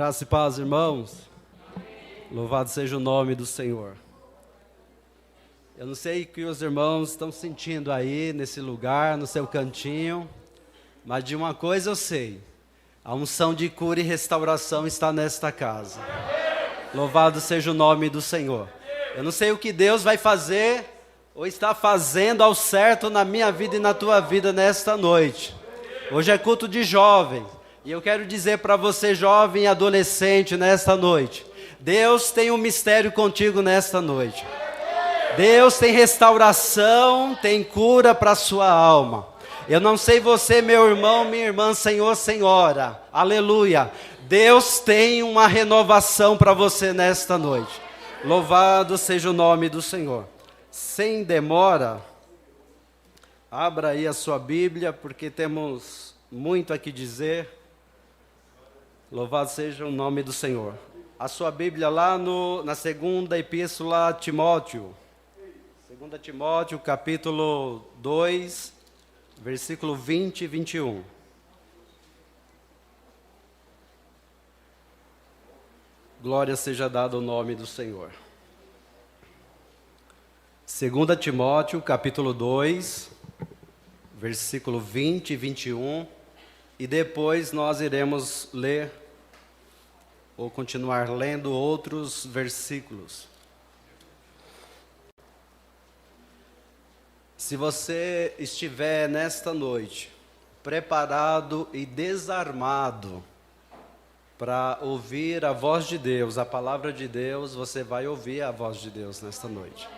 Graça e paz, irmãos. Louvado seja o nome do Senhor. Eu não sei o que os irmãos estão sentindo aí, nesse lugar, no seu cantinho, mas de uma coisa eu sei: a unção de cura e restauração está nesta casa. Louvado seja o nome do Senhor. Eu não sei o que Deus vai fazer ou está fazendo ao certo na minha vida e na tua vida nesta noite. Hoje é culto de jovens. E eu quero dizer para você, jovem e adolescente, nesta noite: Deus tem um mistério contigo nesta noite. Deus tem restauração, tem cura para a sua alma. Eu não sei você, meu irmão, minha irmã, senhor, senhora, aleluia. Deus tem uma renovação para você nesta noite. Louvado seja o nome do Senhor. Sem demora, abra aí a sua Bíblia, porque temos muito a que dizer. Louvado seja o nome do Senhor. A sua Bíblia lá na segunda epístola a Timóteo. 2 Timóteo, capítulo 2, versículo 20 e 21. Glória seja dada ao nome do Senhor. 2 Timóteo, capítulo 2, versículo 20 e 21. E depois nós iremos ler ou continuar lendo outros versículos. Se você estiver nesta noite preparado e desarmado para ouvir a voz de Deus, a palavra de Deus, você vai ouvir a voz de Deus nesta noite.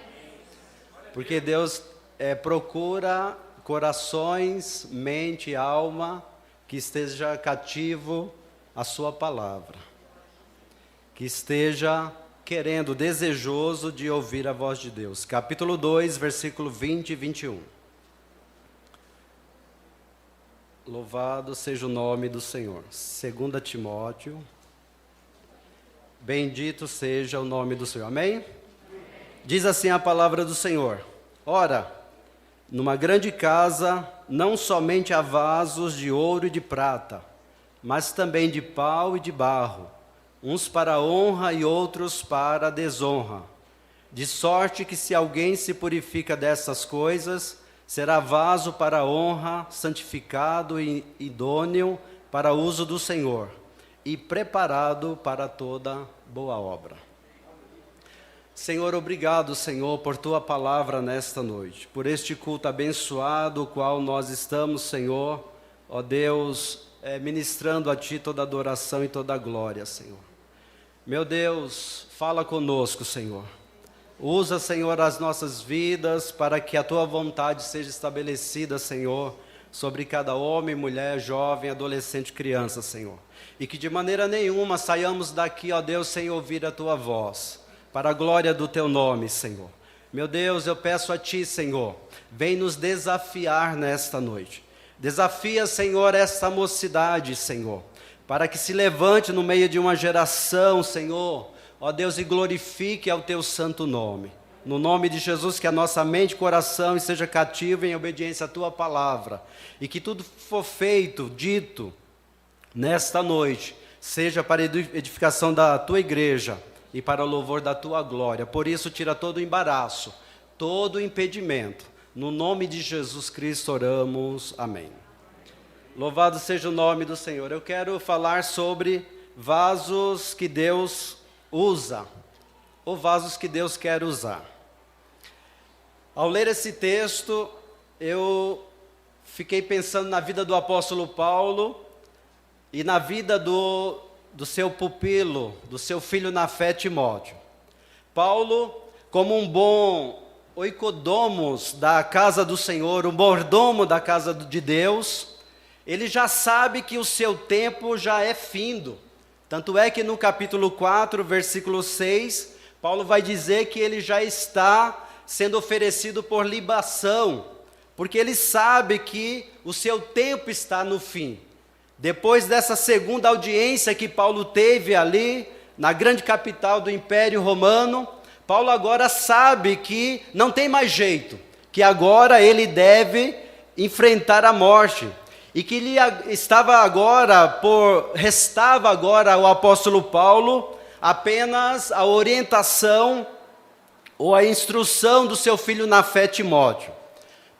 Porque Deus procura corações, mente e alma que esteja cativo à sua palavra, que esteja querendo, desejoso de ouvir a voz de Deus. Capítulo 2, versículo 20 e 21. Louvado seja o nome do Senhor. 2 Timóteo. Bendito seja o nome do Senhor. Amém? Diz assim a palavra do Senhor: Ora, numa grande casa, não somente há vasos de ouro e de prata, mas também de pau e de barro, uns para a honra e outros para a desonra. De sorte que se alguém se purifica dessas coisas, será vaso para a honra, santificado e idôneo para o uso do Senhor, e preparado para toda boa obra. Senhor, obrigado, Senhor, por Tua palavra nesta noite, por este culto abençoado, o qual nós estamos, Senhor, ó Deus, ministrando a Ti toda adoração e toda glória, Senhor. Meu Deus, fala conosco, Senhor. Usa, Senhor, as nossas vidas para que a Tua vontade seja estabelecida, Senhor, sobre cada homem, mulher, jovem, adolescente, criança, Senhor. E que de maneira nenhuma saiamos daqui, ó Deus, sem ouvir a Tua voz, para a glória do Teu nome, Senhor. Meu Deus, eu peço a Ti, Senhor, vem nos desafiar nesta noite. Desafia, Senhor, esta mocidade, Senhor, para que se levante no meio de uma geração, Senhor, ó Deus, e glorifique ao Teu santo nome. No nome de Jesus, que a nossa mente e coração esteja cativo em obediência à Tua palavra, e que tudo for feito, dito, nesta noite, seja para a edificação da Tua igreja, e para o louvor da Tua glória. Por isso, tira todo o embaraço, todo o impedimento. No nome de Jesus Cristo oramos. Amém. Louvado seja o nome do Senhor. Eu quero falar sobre vasos que Deus usa, ou vasos que Deus quer usar. Ao ler esse texto, eu fiquei pensando na vida do apóstolo Paulo e na vida do seu pupilo, do seu filho na fé, Timóteo. Paulo, como um bom oikodomos da casa do Senhor, um mordomo da casa de Deus, ele já sabe que o seu tempo já é findo. Tanto é que no capítulo 4, versículo 6, Paulo vai dizer que ele já está sendo oferecido por libação, porque ele sabe que o seu tempo está no fim. Depois dessa segunda audiência que Paulo teve ali, na grande capital do Império Romano, Paulo agora sabe que não tem mais jeito, que agora ele deve enfrentar a morte. e que restava agora ao apóstolo Paulo apenas a orientação ou a instrução do seu filho na fé, Timóteo.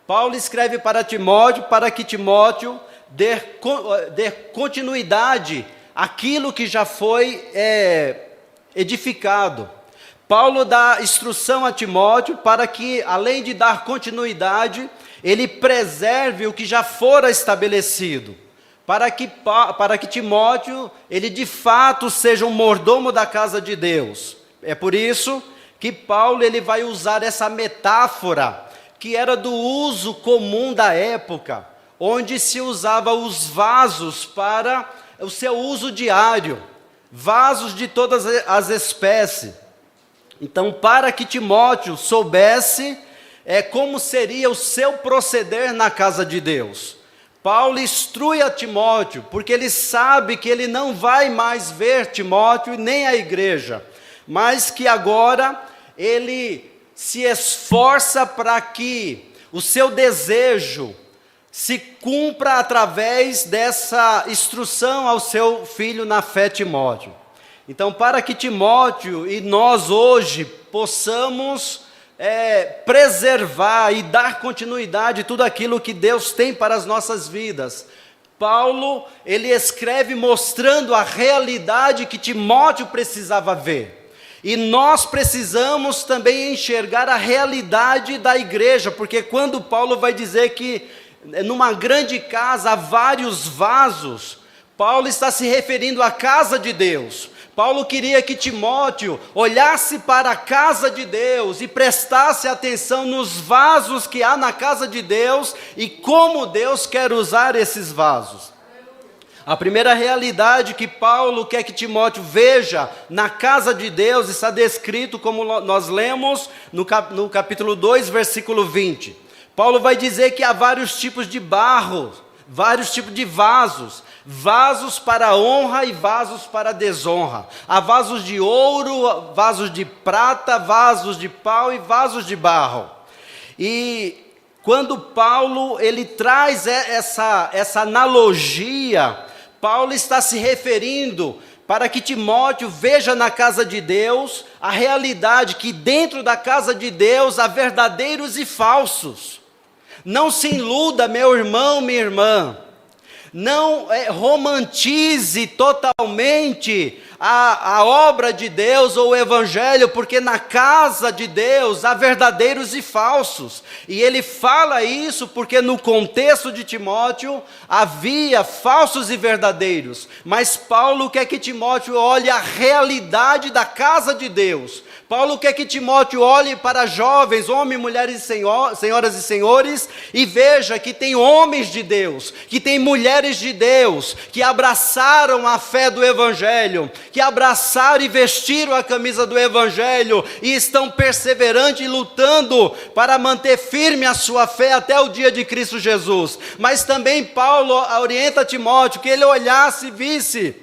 Paulo escreve para Timóteo para que Timóteo dê continuidade àquilo que já foi edificado. Paulo dá instrução a Timóteo para que, além de dar continuidade, ele preserve o que já fora estabelecido, para que Timóteo, ele de fato seja um mordomo da casa de Deus. É por isso que Paulo ele vai usar essa metáfora, que era do uso comum da época, onde se usava os vasos para o seu uso diário, vasos de todas as espécies. Então, para que Timóteo soubesse como seria o seu proceder na casa de Deus, Paulo instrui a Timóteo, porque ele sabe que ele não vai mais ver Timóteo nem a igreja, mas que agora ele se esforça para que o seu desejo se cumpra através dessa instrução ao seu filho na fé, Timóteo. Então, para que Timóteo e nós hoje possamos preservar e dar continuidade a tudo aquilo que Deus tem para as nossas vidas, Paulo, ele escreve mostrando a realidade que Timóteo precisava ver. E nós precisamos também enxergar a realidade da igreja, porque quando Paulo vai dizer que numa grande casa há vários vasos, Paulo está se referindo à casa de Deus. Paulo queria que Timóteo olhasse para a casa de Deus e prestasse atenção nos vasos que há na casa de Deus e como Deus quer usar esses vasos. A primeira realidade que Paulo quer que Timóteo veja na casa de Deus está descrito, como nós lemos no capítulo 2, versículo 20. Paulo vai dizer que há vários tipos de barro, vários tipos de vasos. Vasos para honra e vasos para desonra. Há vasos de ouro, vasos de prata, vasos de pau e vasos de barro. E quando Paulo ele traz essa analogia, Paulo está se referindo para que Timóteo veja na casa de Deus a realidade que dentro da casa de Deus há verdadeiros e falsos. Não se iluda, meu irmão, minha irmã. Não romantize totalmente a obra de Deus ou o evangelho, porque na casa de Deus há verdadeiros e falsos. E ele fala isso porque no contexto de Timóteo havia falsos e verdadeiros. Mas Paulo quer que Timóteo olhe a realidade da casa de Deus. Paulo quer que Timóteo olhe para jovens, homens, mulheres, senhoras e senhores, e veja que tem homens de Deus, que tem mulheres de Deus, que abraçaram a fé do Evangelho, que abraçaram e vestiram a camisa do Evangelho, e estão perseverantes e lutando para manter firme a sua fé até o dia de Cristo Jesus. Mas também Paulo orienta Timóteo que ele olhasse e visse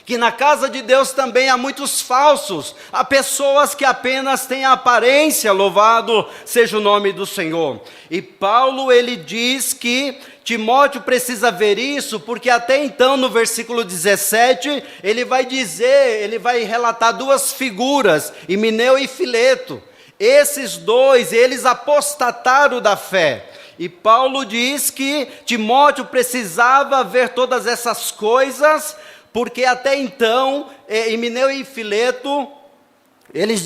que na casa de Deus também há muitos falsos, há pessoas que apenas têm a aparência, louvado seja o nome do Senhor. E Paulo ele diz que Timóteo precisa ver isso, porque até então no versículo 17, ele vai relatar duas figuras, Himeneu e Fileto. Esses dois, eles apostataram da fé. E Paulo diz que Timóteo precisava ver todas essas coisas, porque até então, Himeneu e Fileto, eles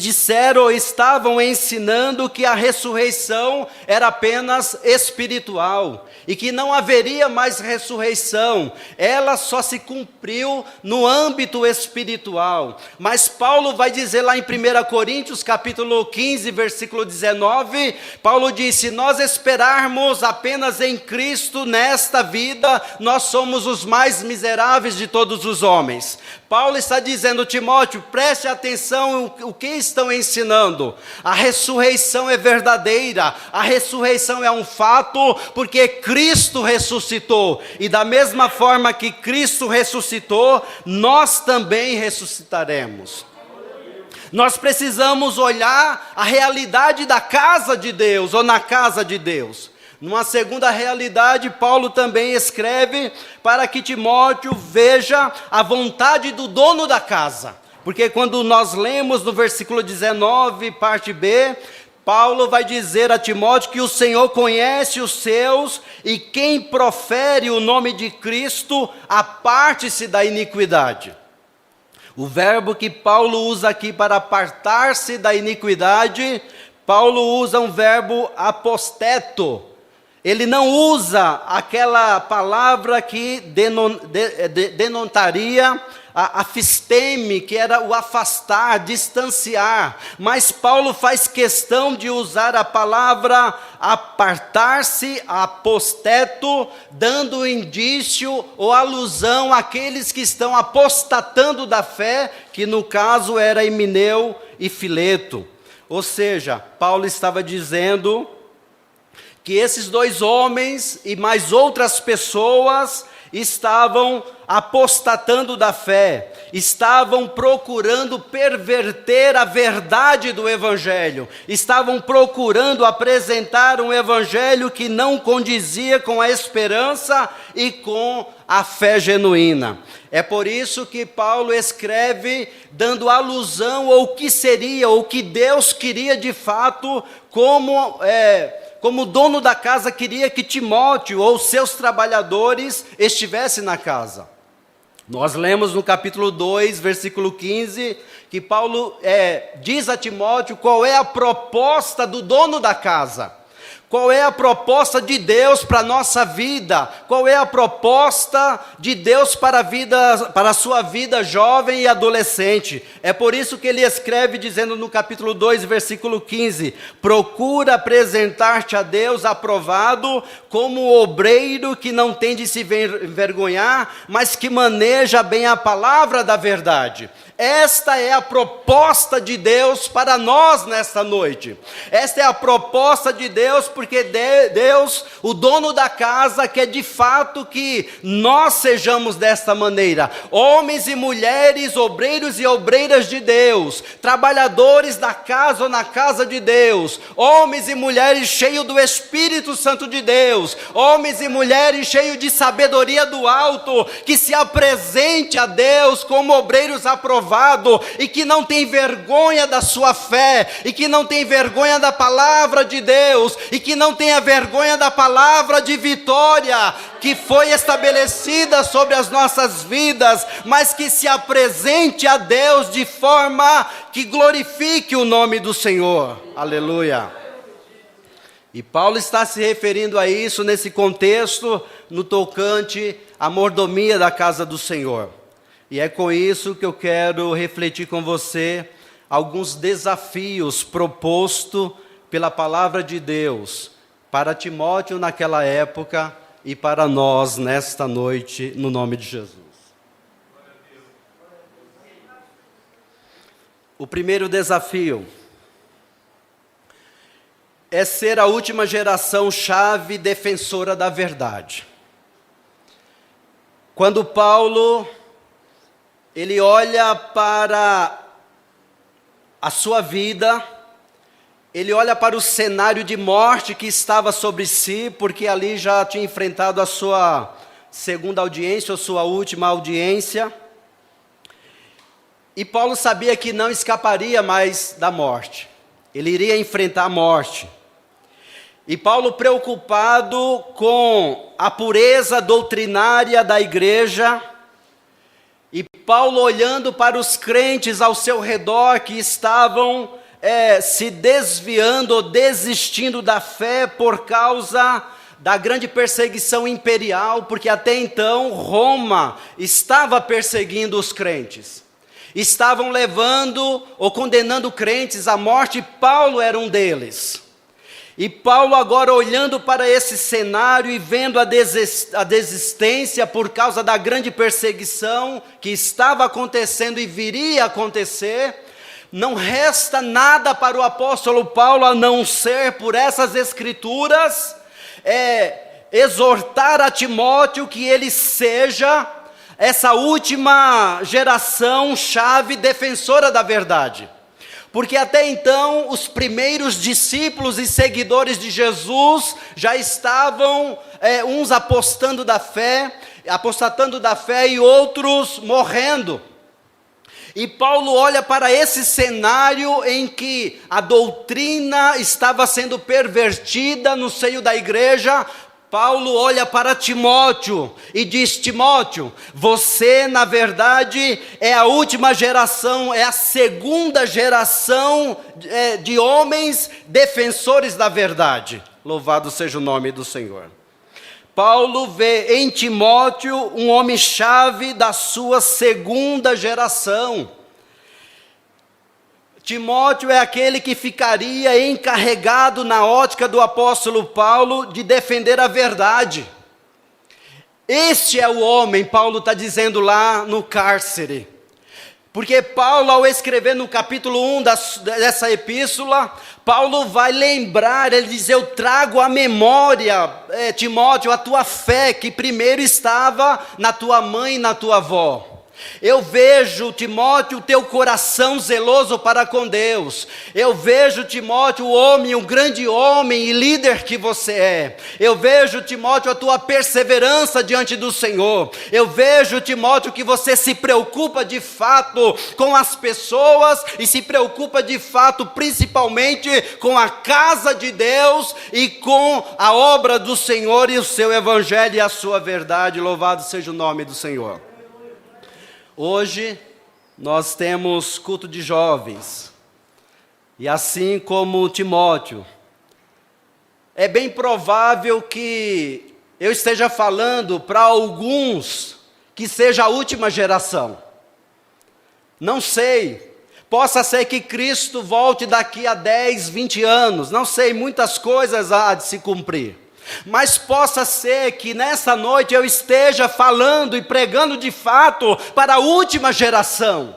estavam ensinando que a ressurreição era apenas espiritual, e que não haveria mais ressurreição, ela só se cumpriu no âmbito espiritual. Mas Paulo vai dizer lá em 1 Coríntios, capítulo 15, versículo 19, Paulo diz: se nós esperarmos apenas em Cristo nesta vida, nós somos os mais miseráveis de todos os homens. Paulo está dizendo: Timóteo, preste atenção o que estão ensinando. A ressurreição é verdadeira, a ressurreição é um fato, porque Cristo ressuscitou, e da mesma forma que Cristo ressuscitou, nós também ressuscitaremos. Nós precisamos olhar a realidade da casa de Deus, ou na casa de Deus. Numa segunda realidade, Paulo também escreve para que Timóteo veja a vontade do dono da casa. Porque quando nós lemos no versículo 19, parte B, Paulo vai dizer a Timóteo que o Senhor conhece os seus e quem profere o nome de Cristo, aparte-se da iniquidade. O verbo que Paulo usa aqui para apartar-se da iniquidade, Paulo usa um verbo aposteto. Ele não usa aquela palavra que denotaria a fisteme, que era o afastar, distanciar. Mas Paulo faz questão de usar a palavra apartar-se, aposteto, dando indício ou alusão àqueles que estão apostatando da fé, que no caso era Himeneu e Fileto. Ou seja, Paulo estava dizendo que esses dois homens e mais outras pessoas estavam apostatando da fé, estavam procurando perverter a verdade do Evangelho, estavam procurando apresentar um Evangelho que não condizia com a esperança e com a fé genuína. É por isso que Paulo escreve dando alusão ao que seria, ou que Deus queria de fato, como o dono da casa queria que Timóteo ou seus trabalhadores estivessem na casa. Nós lemos no capítulo 2, versículo 15, que Paulo diz a Timóteo qual é a proposta do dono da casa. Qual é a proposta de Deus para a nossa vida? Qual é a proposta de Deus para a sua vida jovem e adolescente? É por isso que ele escreve dizendo no capítulo 2, versículo 15, procura apresentar-te a Deus aprovado como obreiro que não tem de se envergonhar, mas que maneja bem a palavra da verdade. Esta é a proposta de Deus para nós nesta noite. Esta é a proposta de Deus, porque Deus, o dono da casa, quer de fato que nós sejamos desta maneira. Homens e mulheres, obreiros e obreiras de Deus, trabalhadores da casa ou na casa de Deus, homens e mulheres cheios do Espírito Santo de Deus, homens e mulheres cheios de sabedoria do alto, que se apresente a Deus como obreiros aprovados, e que não tem vergonha da sua fé, e que não tem vergonha da palavra de Deus, e que não tenha vergonha da palavra de vitória, que foi estabelecida sobre as nossas vidas, mas que se apresente a Deus de forma que glorifique o nome do Senhor. Aleluia. E Paulo está se referindo a isso nesse contexto, no tocante à mordomia da casa do Senhor. E é com isso que eu quero refletir com você alguns desafios propostos pela palavra de Deus para Timóteo naquela época e para nós nesta noite, no nome de Jesus. O primeiro desafio é ser a última geração chave defensora da verdade. Quando Paulo ele olha para a sua vida, ele olha para o cenário de morte que estava sobre si, porque ali já tinha enfrentado a sua segunda audiência, ou sua última audiência, e Paulo sabia que não escaparia mais da morte, ele iria enfrentar a morte. E Paulo, preocupado com a pureza doutrinária da igreja, e Paulo olhando para os crentes ao seu redor que estavam se desviando ou desistindo da fé por causa da grande perseguição imperial, porque até então Roma estava perseguindo os crentes. Estavam levando ou condenando crentes à morte, e Paulo era um deles. E Paulo agora olhando para esse cenário e vendo a desistência por causa da grande perseguição que estava acontecendo e viria a acontecer, não resta nada para o apóstolo Paulo a não ser, por essas escrituras, exortar a Timóteo que ele seja essa última geração chave defensora da verdade. Porque até então os primeiros discípulos e seguidores de Jesus já estavam uns apostatando da fé e outros morrendo. E Paulo olha para esse cenário em que a doutrina estava sendo pervertida no seio da igreja. Paulo olha para Timóteo e diz: Timóteo, você na verdade é a última geração, é a segunda geração de homens defensores da verdade. Louvado seja o nome do Senhor. Paulo vê em Timóteo um homem-chave da sua segunda geração. Timóteo é aquele que ficaria encarregado na ótica do apóstolo Paulo de defender a verdade. Este é o homem, Paulo está dizendo lá no cárcere. Porque Paulo, ao escrever no capítulo 1 dessa epístola, Paulo vai lembrar, ele diz: eu trago à memória, Timóteo, a tua fé que primeiro estava na tua mãe e na tua avó. Eu vejo, Timóteo, o teu coração zeloso para com Deus. Eu vejo, Timóteo, o homem, um grande homem e líder que você é. Eu vejo, Timóteo, a tua perseverança diante do Senhor. Eu vejo, Timóteo, que você se preocupa de fato com as pessoas e se preocupa de fato, principalmente, com a casa de Deus e com a obra do Senhor e o seu evangelho e a sua verdade. Louvado seja o nome do Senhor. Hoje nós temos culto de jovens, e assim como Timóteo, é bem provável que eu esteja falando para alguns que seja a última geração. Não sei, possa ser que Cristo volte daqui a 10, 20 anos, não sei, muitas coisas há de se cumprir. Mas possa ser que nessa noite eu esteja falando e pregando de fato para a última geração.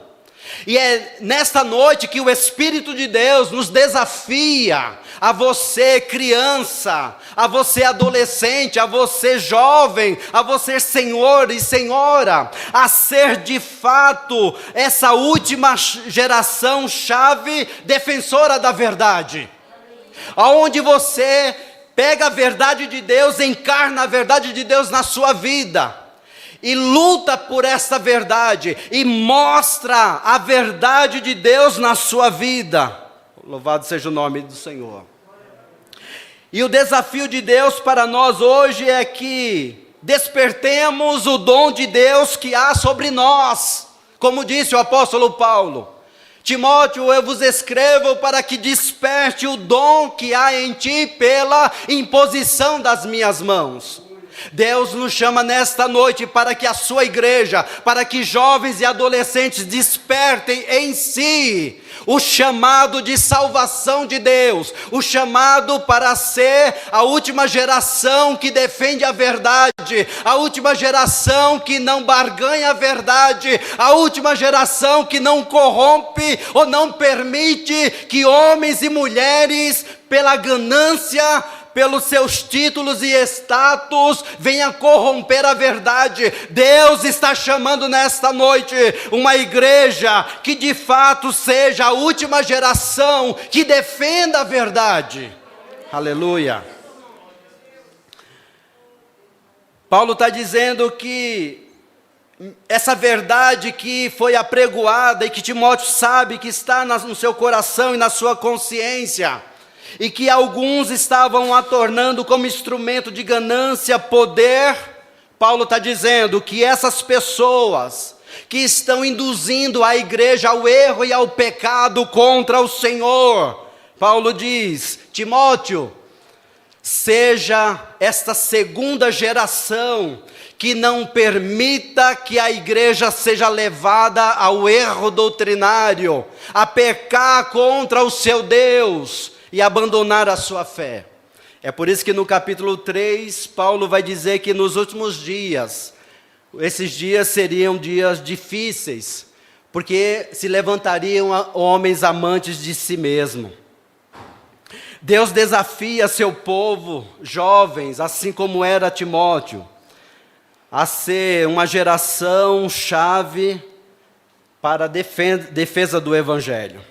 E é nesta noite que o Espírito de Deus nos desafia, a você criança, a você adolescente, a você jovem, a você senhor e senhora, a ser de fato essa última geração chave defensora da verdade. Aonde você pega a verdade de Deus, encarna a verdade de Deus na sua vida, e luta por essa verdade, e mostra a verdade de Deus na sua vida. Louvado seja o nome do Senhor. E o desafio de Deus para nós hoje é que despertemos o dom de Deus que há sobre nós, como disse o apóstolo Paulo. Timóteo, eu vos escrevo para que desperte o dom que há em ti pela imposição das minhas mãos. Deus nos chama nesta noite para que a sua igreja, para que jovens e adolescentes despertem em si o chamado de salvação de Deus, o chamado para ser a última geração que defende a verdade, a última geração que não barganha a verdade, a última geração que não corrompe ou não permite que homens e mulheres, pela ganância, pelos seus títulos e status, venha corromper a verdade. Deus está chamando nesta noite uma igreja que de fato seja a última geração que defenda a verdade. Aleluia. Paulo está dizendo que essa verdade que foi apregoada e que Timóteo sabe que está no seu coração e na sua consciência, e que alguns estavam a tornando como instrumento de ganância, poder. Paulo está dizendo que essas pessoas que estão induzindo a igreja ao erro e ao pecado contra o Senhor, Paulo diz: Timóteo, seja esta segunda geração que não permita que a igreja seja levada ao erro doutrinário, a pecar contra o seu Deus e abandonar a sua fé. É por isso que no capítulo 3, Paulo vai dizer que nos últimos dias, esses dias seriam dias difíceis, porque se levantariam homens amantes de si mesmo. Deus desafia seu povo, jovens, assim como era Timóteo, a ser uma geração chave para a defesa do Evangelho.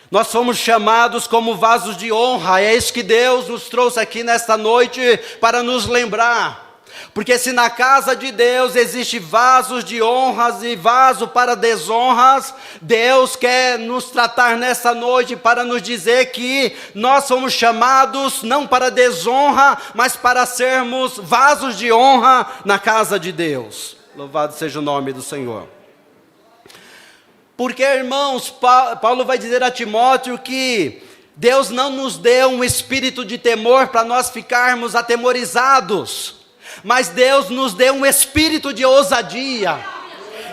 Nós fomos chamados como vasos de honra, é isso que Deus nos trouxe aqui nesta noite para nos lembrar. Porque se na casa de Deus existe vasos de honras e vaso para desonras, Deus quer nos tratar nessa noite para nos dizer que nós somos chamados não para desonra, mas para sermos vasos de honra na casa de Deus. Louvado seja o nome do Senhor. Porque, irmãos, Paulo vai dizer a Timóteo que Deus não nos deu um espírito de temor para nós ficarmos atemorizados, mas Deus nos deu um espírito de ousadia.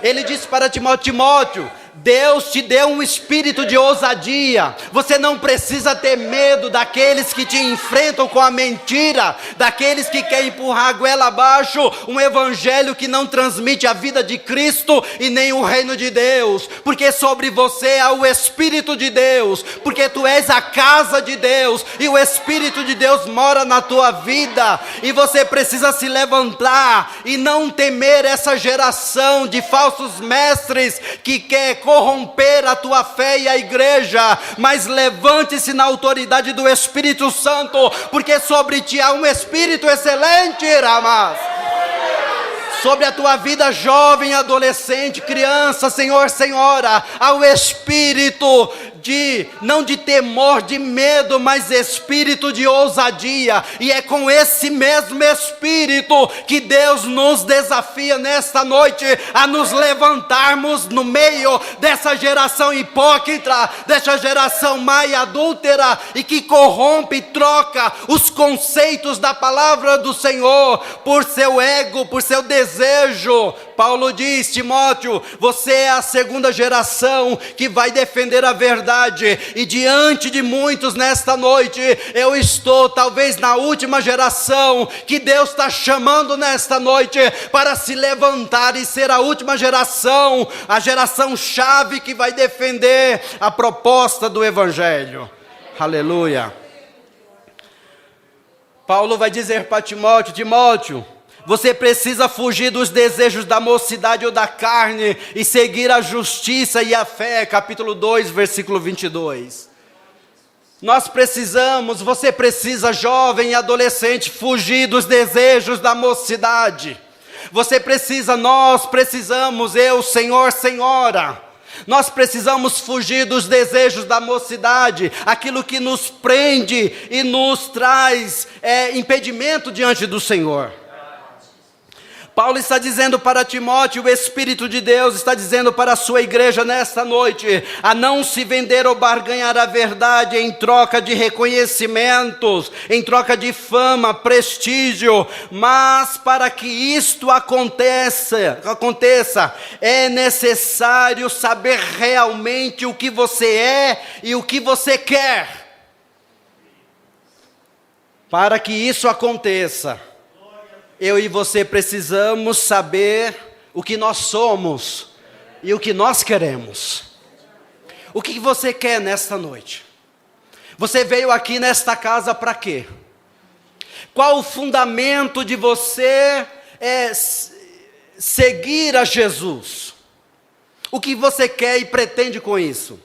Ele disse para Timóteo: Timóteo, Deus te deu um espírito de ousadia. Você não precisa ter medo daqueles que te enfrentam com a mentira, daqueles que querem empurrar a goela abaixo, um evangelho que não transmite a vida de Cristo e nem o reino de Deus, porque sobre você há o Espírito de Deus, porque tu és a casa de Deus, e o Espírito de Deus mora na tua vida, e você precisa se levantar e não temer essa geração de falsos mestres que quer corromper a tua fé e a igreja, mas levante-se na autoridade do Espírito Santo, porque sobre ti há um Espírito excelente, Ramás. Sobre a tua vida jovem, adolescente, criança, senhor, senhora, há o Espírito não de temor, de medo, mas espírito de ousadia, e é com esse mesmo espírito que Deus nos desafia nesta noite, a nos levantarmos no meio dessa geração hipócrita, dessa geração má e adúltera, e que corrompe e troca os conceitos da palavra do Senhor, por seu ego, por seu desejo. Paulo diz: Timóteo, você é a segunda geração que vai defender a verdade, e diante de muitos nesta noite, eu estou talvez na última geração, que Deus está chamando nesta noite, para se levantar e ser a última geração, a geração chave que vai defender a proposta do Evangelho. Aleluia. Paulo vai dizer para Timóteo: Timóteo, você precisa fugir dos desejos da mocidade ou da carne e seguir a justiça e a fé. Capítulo 2, versículo 22. Você precisa, jovem e adolescente, fugir dos desejos da mocidade. Nós precisamos, eu, senhor, senhora, nós precisamos fugir dos desejos da mocidade, aquilo que nos prende e nos traz impedimento diante do Senhor. Paulo está dizendo para Timóteo, o Espírito de Deus está dizendo para a sua igreja nesta noite, a não se vender ou barganhar a verdade em troca de reconhecimentos, em troca de fama, prestígio, mas para que isto aconteça, é necessário saber realmente o que você é e o que você quer. Para que isso aconteça, eu e você precisamos saber o que nós somos e o que nós queremos. O que você quer nesta noite? Você veio aqui nesta casa para quê? Qual o fundamento de você seguir a Jesus? O que você quer e pretende com isso?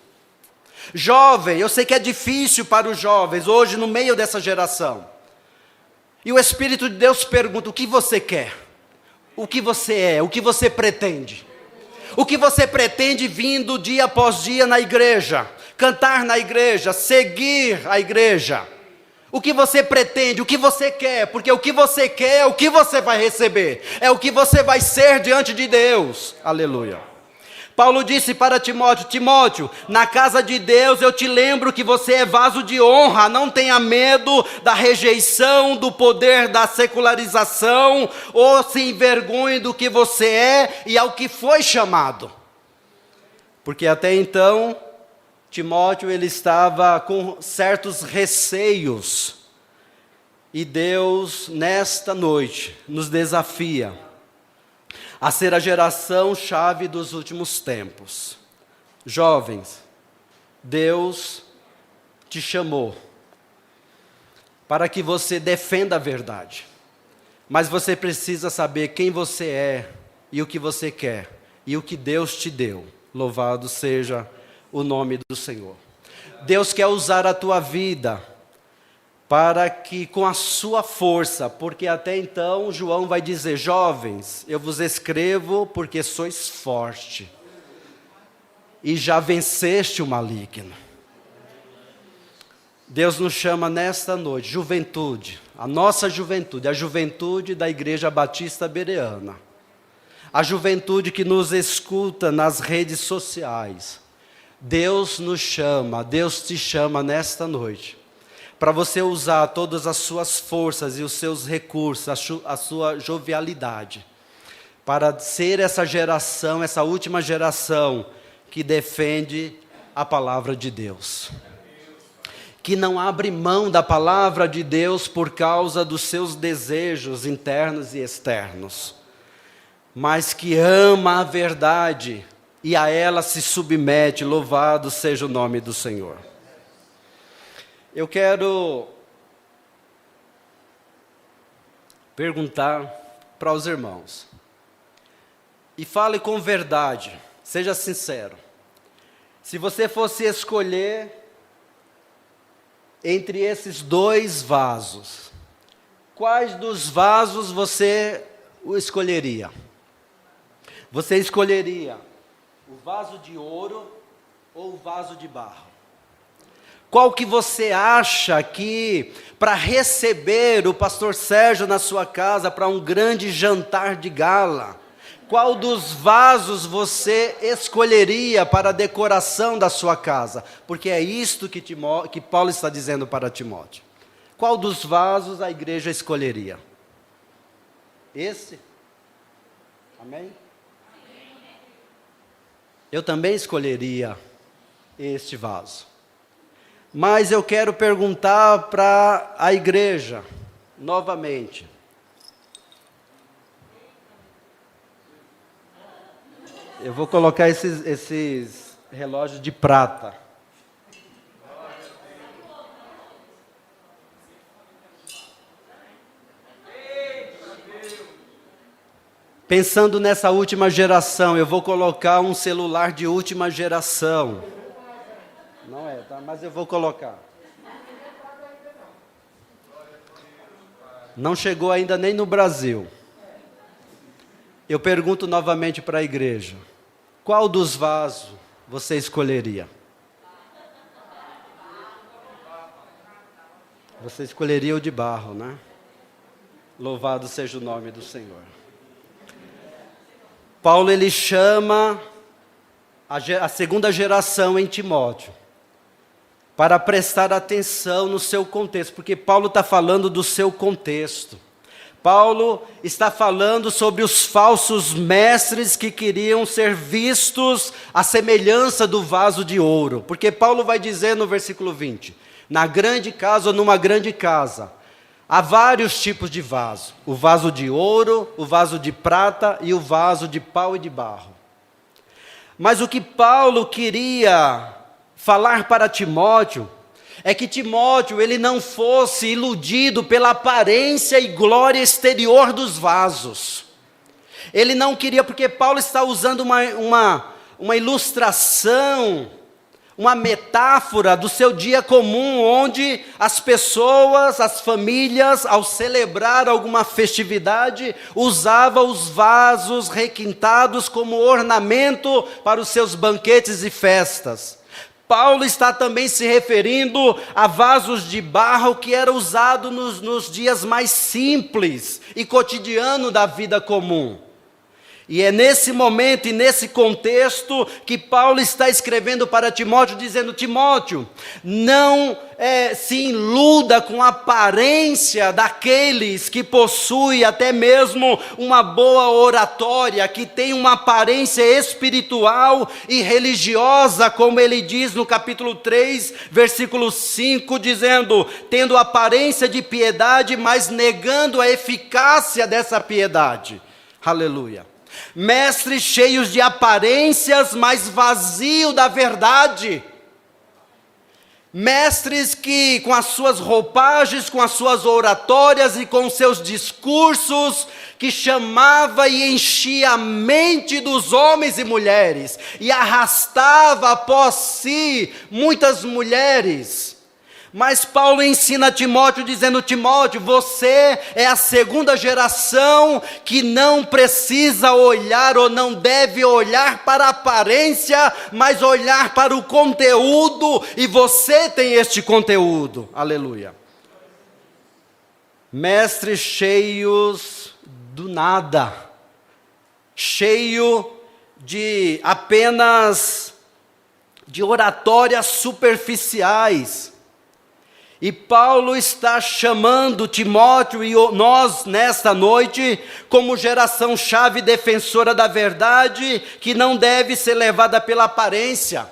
Jovem, eu sei que é difícil para os jovens hoje no meio dessa geração. E o Espírito de Deus pergunta: o que você quer? O que você é? O que você pretende? O que você pretende vindo dia após dia na igreja? Cantar na igreja, seguir a igreja. O que você pretende? O que você quer? Porque o que você quer é o que você vai receber. É o que você vai ser diante de Deus. Aleluia. Paulo disse para Timóteo: Timóteo, na casa de Deus eu te lembro que você é vaso de honra, não tenha medo da rejeição, do poder da secularização, ou se envergonhe do que você é e ao que foi chamado. Porque até então, Timóteo ele estava com certos receios, e Deus nesta noite nos desafia a ser a geração chave dos últimos tempos. Jovens, Deus te chamou para que você defenda a verdade, mas você precisa saber quem você é e o que você quer e o que Deus te deu. Louvado seja o nome do Senhor. Deus quer usar a tua vida para que com a sua força, porque até então João vai dizer: jovens, eu vos escrevo porque sois forte e já venceste o maligno. Deus nos chama nesta noite, juventude, a nossa juventude, a juventude da Igreja Batista Bereana, a juventude que nos escuta nas redes sociais. Deus nos chama, Deus te chama nesta noite, para você usar todas as suas forças e os seus recursos, a sua jovialidade, para ser essa geração, essa última geração que defende a palavra de Deus, que não abre mão da palavra de Deus por causa dos seus desejos internos e externos, mas que ama a verdade e a ela se submete. Louvado seja o nome do Senhor. Eu quero perguntar para os irmãos, e fale com verdade, seja sincero. Se você fosse escolher entre esses dois vasos, quais dos vasos você o escolheria? Você escolheria o vaso de ouro ou o vaso de barro? Qual que você acha que, para receber o pastor Sérgio na sua casa, para um grande jantar de gala, qual dos vasos você escolheria para a decoração da sua casa? Porque é isto que Paulo está dizendo para Timóteo. Qual dos vasos a igreja escolheria? Esse? Amém? Eu também escolheria este vaso. Mas eu quero perguntar para a igreja, novamente. Eu vou colocar esses relógios de prata. Pensando nessa última geração, eu vou colocar um celular de última geração. Não é, tá? Mas eu vou colocar. Não chegou ainda nem no Brasil. Eu pergunto novamente para a igreja: qual dos vasos você escolheria? Você escolheria o de barro, né? Louvado seja o nome do Senhor. Paulo, ele chama a segunda geração em Timóteo para prestar atenção no seu contexto, porque Paulo está falando do seu contexto. Paulo está falando sobre os falsos mestres que queriam ser vistos à semelhança do vaso de ouro, porque Paulo vai dizer no versículo 20, na grande casa ou numa grande casa, há vários tipos de vaso, o vaso de ouro, o vaso de prata e o vaso de pau e de barro. Mas o que Paulo queria falar para Timóteo é que Timóteo ele não fosse iludido pela aparência e glória exterior dos vasos. Ele não queria, porque Paulo está usando uma ilustração, uma metáfora do seu dia comum, onde as pessoas, as famílias, ao celebrar alguma festividade, usavam os vasos requintados como ornamento para os seus banquetes e festas. Paulo está também se referindo a vasos de barro que era usado nos dias mais simples e cotidiano da vida comum. E é nesse momento e nesse contexto que Paulo está escrevendo para Timóteo, dizendo: Timóteo, não se iluda com a aparência daqueles que possuem até mesmo uma boa oratória, que tem uma aparência espiritual e religiosa, como ele diz no capítulo 3, versículo 5, dizendo: tendo aparência de piedade, mas negando a eficácia dessa piedade. Aleluia. Mestres cheios de aparências, mas vazio da verdade. Mestres que com as suas roupagens, com as suas oratórias e com seus discursos, que chamava e enchia a mente dos homens e mulheres, e arrastava após si muitas mulheres. Mas Paulo ensina a Timóteo, dizendo: Timóteo, você é a segunda geração que não precisa olhar ou não deve olhar para a aparência, mas olhar para o conteúdo, e você tem este conteúdo. Aleluia. Mestres cheios do nada, cheio de apenas de oratórias superficiais. E Paulo está chamando Timóteo e nós nesta noite como geração chave defensora da verdade, que não deve ser levada pela aparência.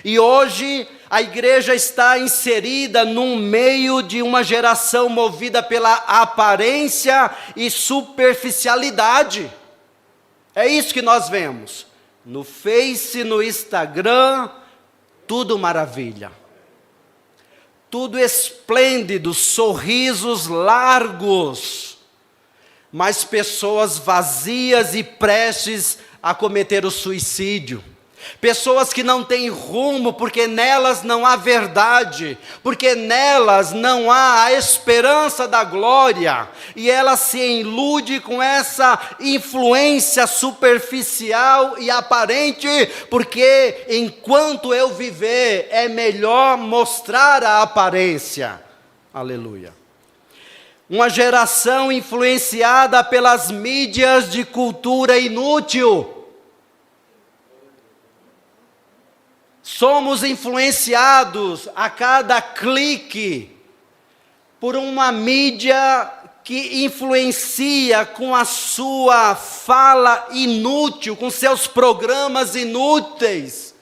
E hoje a igreja está inserida no meio de uma geração movida pela aparência e superficialidade. É isso que nós vemos no Face, no Instagram, tudo maravilha. Tudo esplêndido, sorrisos largos, mas pessoas vazias e prestes a cometer o suicídio. Pessoas que não têm rumo, porque nelas não há verdade, porque nelas não há a esperança da glória, e ela se ilude com essa influência superficial e aparente, porque enquanto eu viver, é melhor mostrar a aparência. Aleluia. Uma geração influenciada pelas mídias de cultura inútil. Somos influenciados a cada clique por uma mídia que influencia com a sua fala inútil, com seus programas inúteis.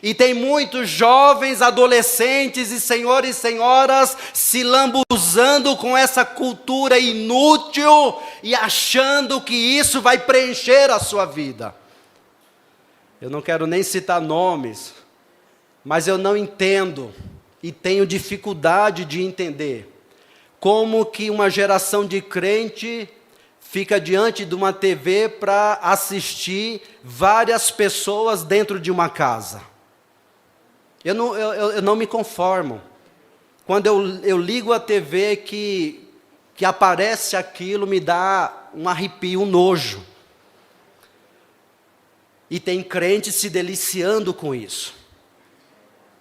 E tem muitos jovens, adolescentes e senhores e senhoras se lambuzando com essa cultura inútil e achando que isso vai preencher a sua vida. Eu não quero nem citar nomes, mas eu não entendo e tenho dificuldade de entender como que uma geração de crente fica diante de uma TV para assistir várias pessoas dentro de uma casa. Eu não me conformo. Quando eu ligo a TV que aparece aquilo, me dá um arrepio, um nojo. E tem crente se deliciando com isso.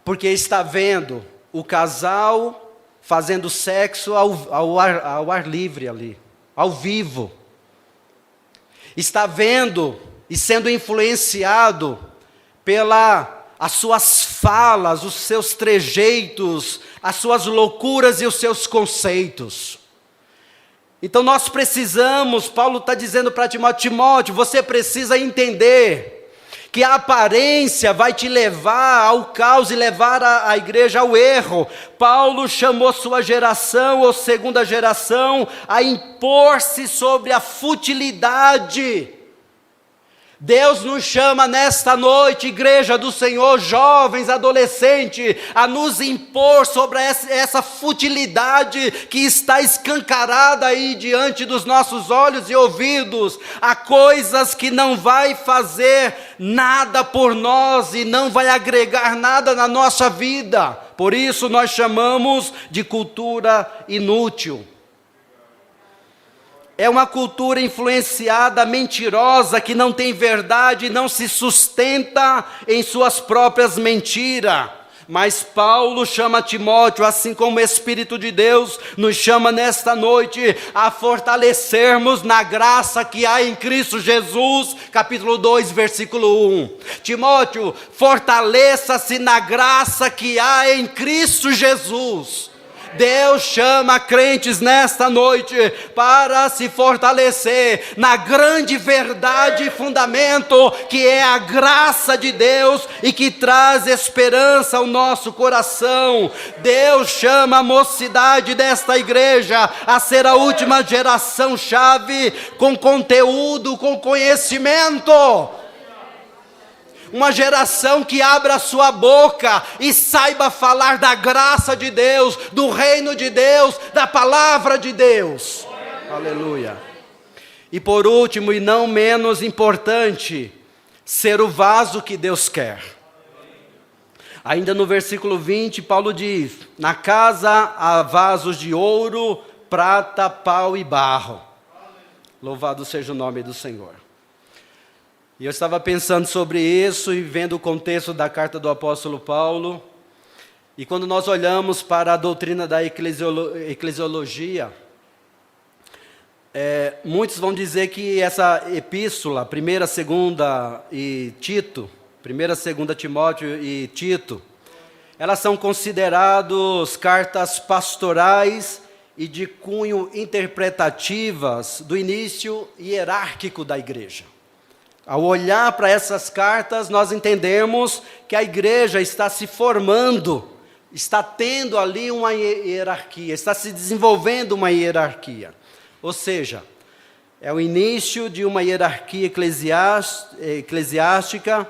Porque está vendo o casal fazendo sexo ao ar livre ali, ao vivo. Está vendo e sendo influenciado as suas falas, os seus trejeitos, as suas loucuras e os seus conceitos. Então nós precisamos, Paulo está dizendo para Timóteo, você precisa entender que a aparência vai te levar ao caos e levar a igreja ao erro. Paulo chamou sua geração, ou segunda geração, a impor-se sobre a futilidade. Deus nos chama nesta noite, igreja do Senhor, jovens, adolescentes, a nos impor sobre essa futilidade que está escancarada aí diante dos nossos olhos e ouvidos, a coisas que não vai fazer nada por nós e não vai agregar nada na nossa vida. Por isso nós chamamos de cultura inútil. É uma cultura influenciada, mentirosa, que não tem verdade, não se sustenta em suas próprias mentiras. Mas Paulo chama Timóteo, assim como o Espírito de Deus nos chama nesta noite, a fortalecermos na graça que há em Cristo Jesus, capítulo 2, versículo 1. Timóteo, fortaleça-se na graça que há em Cristo Jesus. Deus chama crentes nesta noite para se fortalecer na grande verdade e fundamento que é a graça de Deus e que traz esperança ao nosso coração. Deus chama a mocidade desta igreja a ser a última geração chave com conteúdo, com conhecimento. Uma geração que abra sua boca e saiba falar da graça de Deus, do reino de Deus, da palavra de Deus. Aleluia. E por último, e não menos importante, ser o vaso que Deus quer. Ainda no versículo 20, Paulo diz: na casa há vasos de ouro, prata, pau e barro. Louvado seja o nome do Senhor. E eu estava pensando sobre isso e vendo o contexto da carta do apóstolo Paulo. E quando nós olhamos para a doutrina da eclesiologia, muitos vão dizer que essa epístola, 1ª, 2ª e Tito, 1ª, 2ª Timóteo e Tito, elas são consideradas cartas pastorais e de cunho interpretativas do início hierárquico da igreja. Ao olhar para essas cartas, nós entendemos que a igreja está se formando, está tendo ali uma hierarquia, está se desenvolvendo uma hierarquia. Ou seja, é o início de uma hierarquia eclesiástica,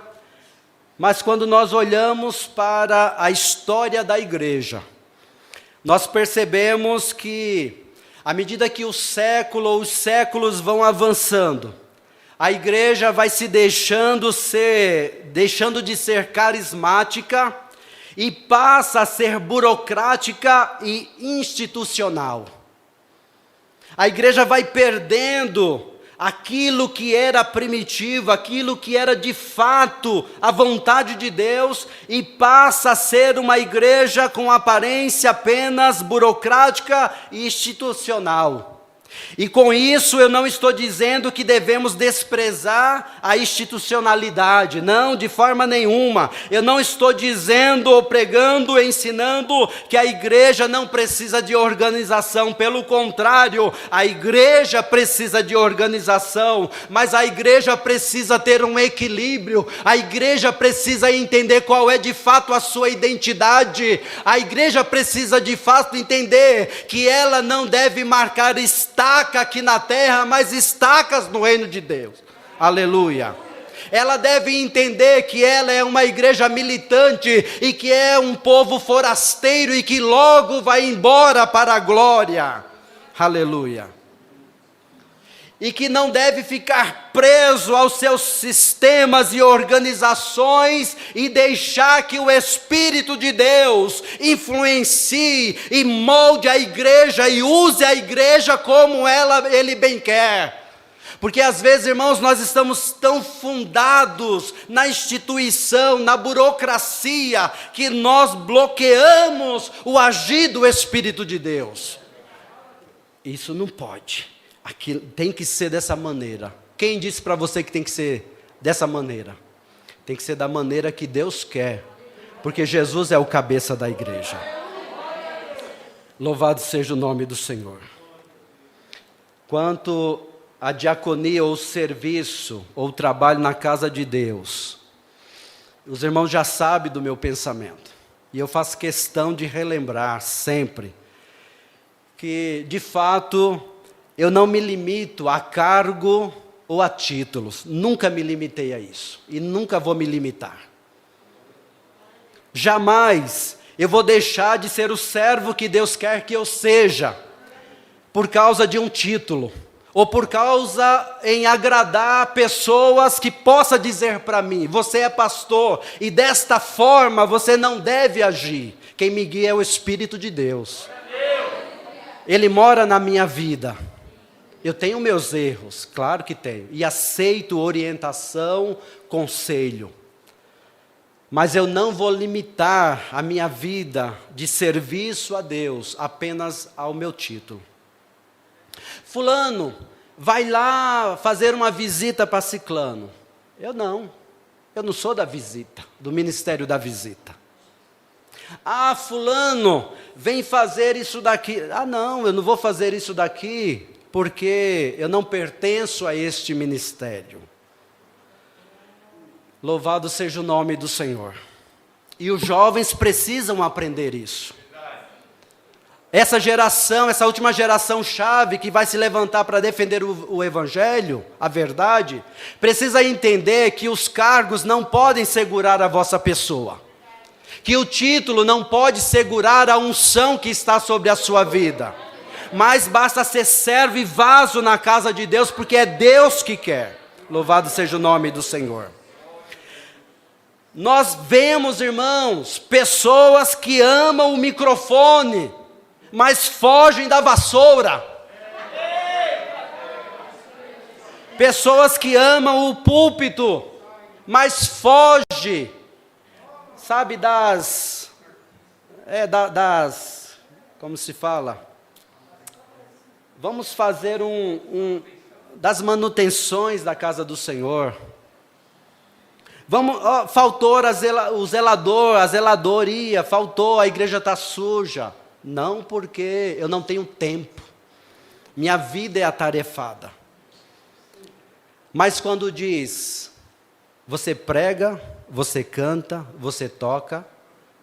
mas quando nós olhamos para a história da igreja, nós percebemos que, à medida que os séculos vão avançando, a igreja vai se deixando de ser carismática e passa a ser burocrática e institucional. A igreja vai perdendo aquilo que era primitivo, aquilo que era de fato a vontade de Deus, e passa a ser uma igreja com aparência apenas burocrática e institucional. E com isso eu não estou dizendo que devemos desprezar a institucionalidade, não, de forma nenhuma. Eu não estou dizendo ou pregando, ensinando que a igreja não precisa de organização, pelo contrário, a igreja precisa de organização, mas a igreja precisa ter um equilíbrio, a igreja precisa entender qual é de fato a sua identidade, a igreja precisa de fato entender que ela não deve marcar estaca aqui na terra, mas estacas no reino de Deus. Aleluia. Ela deve entender que ela é uma igreja militante e que é um povo forasteiro e que logo vai embora para a glória. Aleluia. E que não deve ficar preso aos seus sistemas e organizações e deixar que o Espírito de Deus influencie e molde a igreja e use a igreja como Ele bem quer. Porque às vezes, irmãos, nós estamos tão fundados na instituição, na burocracia, que nós bloqueamos o agir do Espírito de Deus. Isso não pode. Aqui tem que ser dessa maneira. Quem disse para você que tem que ser dessa maneira? Tem que ser da maneira que Deus quer, porque Jesus é o cabeça da igreja. Louvado seja o nome do Senhor. Quanto à diaconia ou serviço ou trabalho na casa de Deus, os irmãos já sabem do meu pensamento, e eu faço questão de relembrar sempre que, de fato, eu não me limito a cargo ou a títulos. Nunca me limitei a isso. E nunca vou me limitar. Jamais eu vou deixar de ser o servo que Deus quer que eu seja, por causa de um título, ou por causa em agradar pessoas que possa dizer para mim: você é pastor, e desta forma você não deve agir. Quem me guia é o Espírito de Deus. Ele mora na minha vida. Eu tenho meus erros, claro que tenho, e aceito orientação, conselho. Mas eu não vou limitar a minha vida de serviço a Deus apenas ao meu título. Fulano, vai lá fazer uma visita para ciclano. Eu não sou da visita, do ministério da visita. Ah, fulano, vem fazer isso daqui. Ah, não, eu não vou fazer isso daqui, porque eu não pertenço a este ministério. Louvado seja o nome do Senhor. E os jovens precisam aprender isso. Essa geração, essa última geração chave que vai se levantar para defender o Evangelho, a verdade, precisa entender que os cargos não podem segurar a vossa pessoa. Que o título não pode segurar a unção que está sobre a sua vida. mas basta ser servo e vaso na casa de Deus, porque é Deus que quer. Louvado seja o nome do Senhor. Nós vemos, irmãos, pessoas que amam o microfone, mas fogem da vassoura. Pessoas que amam o púlpito, mas fogem, sabe, como se fala? Vamos fazer das manutenções da casa do Senhor. Faltou o zelador, a zeladoria, faltou, a igreja está suja. Não, porque eu não tenho tempo. Minha vida é atarefada. Mas quando diz, você prega, você canta, você toca,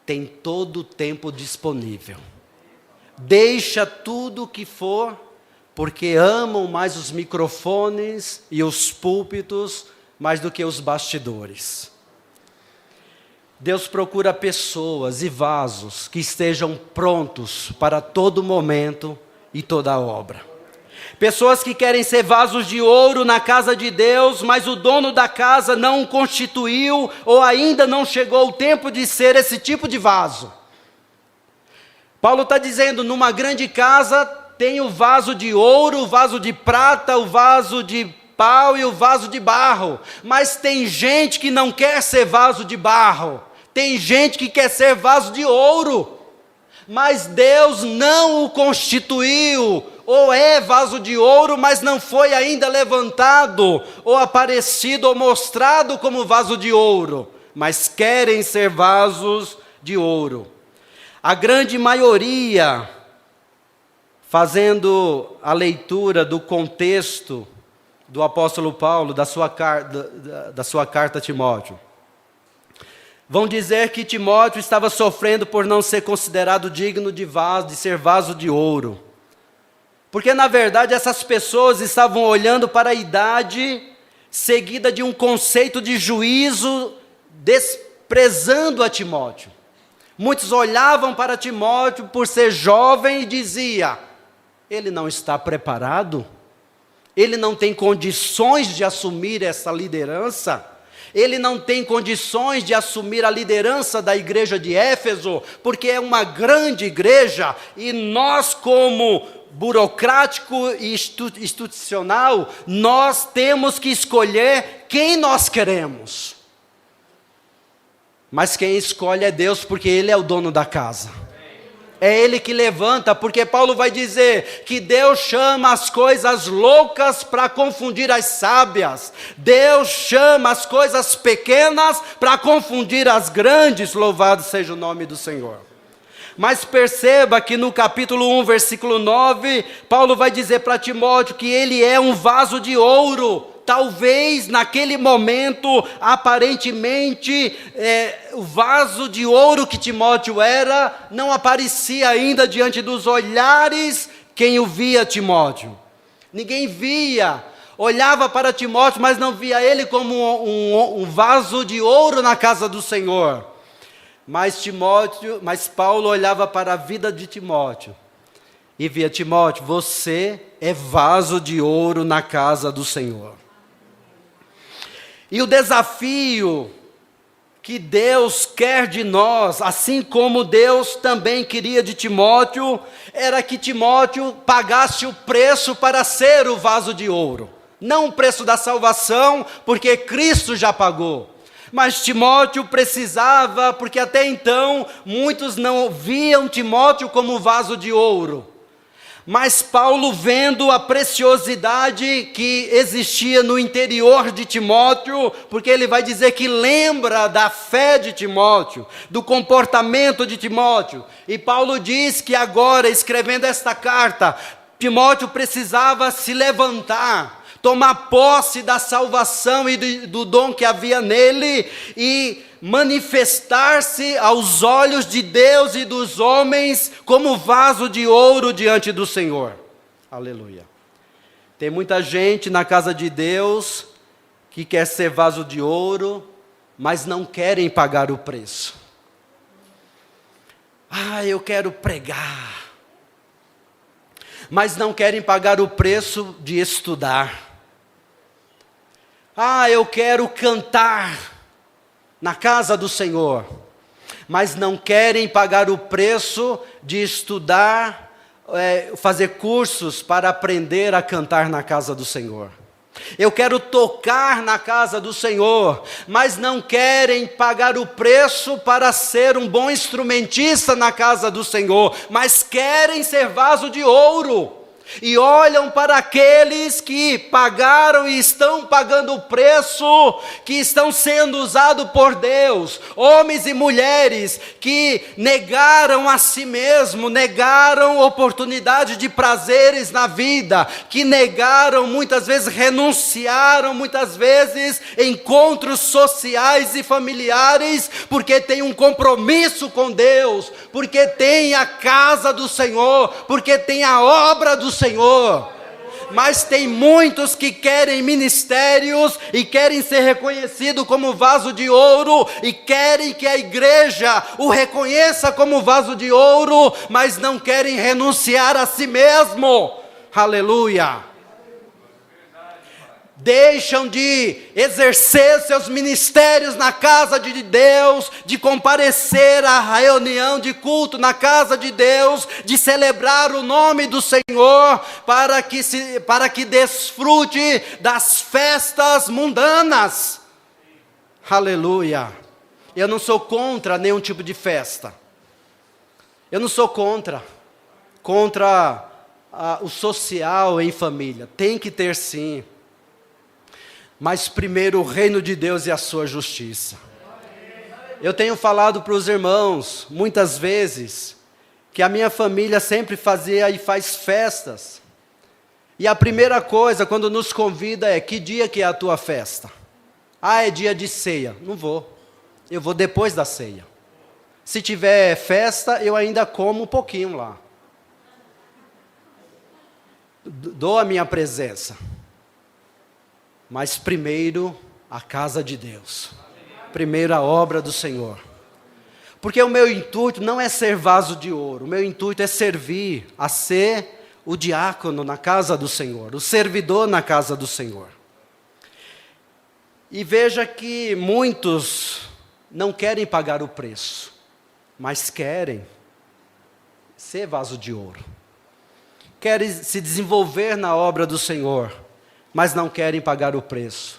tem todo o tempo disponível. Deixa tudo o que for, porque amam mais os microfones e os púlpitos mais do que os bastidores. Deus procura pessoas e vasos que estejam prontos para todo momento e toda obra. Pessoas que querem ser vasos de ouro na casa de Deus, mas o dono da casa não constituiu ou ainda não chegou o tempo de ser esse tipo de vaso. Paulo está dizendo, numa grande casa tem o vaso de ouro, o vaso de prata, o vaso de pau e o vaso de barro. Mas tem gente que não quer ser vaso de barro. Tem gente que quer ser vaso de ouro. Mas Deus não o constituiu. Ou é vaso de ouro, mas não foi ainda levantado, ou aparecido, ou mostrado como vaso de ouro. Mas querem ser vasos de ouro. A grande maioria, fazendo a leitura do contexto do apóstolo Paulo, da sua carta a Timóteo, vão dizer que Timóteo estava sofrendo por não ser considerado digno de ser vaso de ouro. Porque, na verdade, essas pessoas estavam olhando para a idade, seguida de um conceito de juízo, desprezando a Timóteo. Muitos olhavam para Timóteo por ser jovem e diziam, ele não está preparado? Ele não tem condições de assumir essa liderança? Ele não tem condições de assumir a liderança da igreja de Éfeso, porque é uma grande igreja, e nós como burocrático e institucional, nós temos que escolher quem nós queremos. Mas quem escolhe é Deus, porque Ele é o dono da casa. É Ele que levanta, porque Paulo vai dizer que Deus chama as coisas loucas para confundir as sábias. Deus chama as coisas pequenas para confundir as grandes, louvado seja o nome do Senhor. Mas perceba que no capítulo 1, versículo 9, Paulo vai dizer para Timóteo que ele é um vaso de ouro. Talvez naquele momento, aparentemente, o vaso de ouro que Timóteo era, não aparecia ainda diante dos olhares quem o via Timóteo. Ninguém via, olhava para Timóteo, mas não via ele como um vaso de ouro na casa do Senhor. Mas Paulo olhava para a vida de Timóteo e via, Timóteo, você é vaso de ouro na casa do Senhor. E o desafio que Deus quer de nós, assim como Deus também queria de Timóteo, era que Timóteo pagasse o preço para ser o vaso de ouro. Não o preço da salvação, porque Cristo já pagou. Mas Timóteo precisava, porque até então muitos não viam Timóteo como vaso de ouro. Mas Paulo, vendo a preciosidade que existia no interior de Timóteo, porque ele vai dizer que lembra da fé de Timóteo, do comportamento de Timóteo. E Paulo diz que agora, escrevendo esta carta, Timóteo precisava se levantar, tomar posse da salvação e do dom que havia nele e manifestar-se aos olhos de Deus e dos homens como vaso de ouro diante do Senhor. Aleluia. Tem muita gente na casa de Deus que quer ser vaso de ouro, mas não querem pagar o preço. Eu quero pregar. mas não querem pagar o preço de estudar. Eu quero cantar na casa do Senhor, mas não querem pagar o preço de estudar, fazer cursos para aprender a cantar na casa do Senhor. Eu quero tocar na casa do Senhor, mas não querem pagar o preço para ser um bom instrumentista na casa do Senhor, mas querem ser vaso de ouro. E olham para aqueles que pagaram e estão pagando o preço, que estão sendo usados por Deus, homens e mulheres que negaram a si mesmo, negaram oportunidade de prazeres na vida, que negaram, muitas vezes renunciaram, muitas vezes encontros sociais e familiares, porque tem um compromisso com Deus, porque tem a casa do Senhor, porque tem a obra do Senhor. Mas tem muitos que querem ministérios e querem ser reconhecidos como vaso de ouro e querem que a igreja o reconheça como vaso de ouro, mas não querem renunciar a si mesmo. Aleluia! Deixam de exercer seus ministérios na casa de Deus, de comparecer à reunião de culto na casa de Deus, de celebrar o nome do Senhor, para que desfrute das festas mundanas. Aleluia! Eu não sou contra nenhum tipo de festa. Eu não sou contra o social em família. Tem que ter sim. Mas primeiro o reino de Deus e a sua justiça. Eu tenho falado para os irmãos, muitas vezes, que a minha família sempre fazia e faz festas. E a primeira coisa, quando nos convida, é: que dia que é a tua festa? É dia de ceia. Não vou. Eu vou depois da ceia. Se tiver festa, eu ainda como um pouquinho lá. Dou a minha presença. Mas primeiro a casa de Deus, primeiro a obra do Senhor, porque o meu intuito não é ser vaso de ouro, o meu intuito é servir, a ser o diácono na casa do Senhor, o servidor na casa do Senhor. E veja que muitos não querem pagar o preço, mas querem ser vaso de ouro, querem se desenvolver na obra do Senhor, mas não querem pagar o preço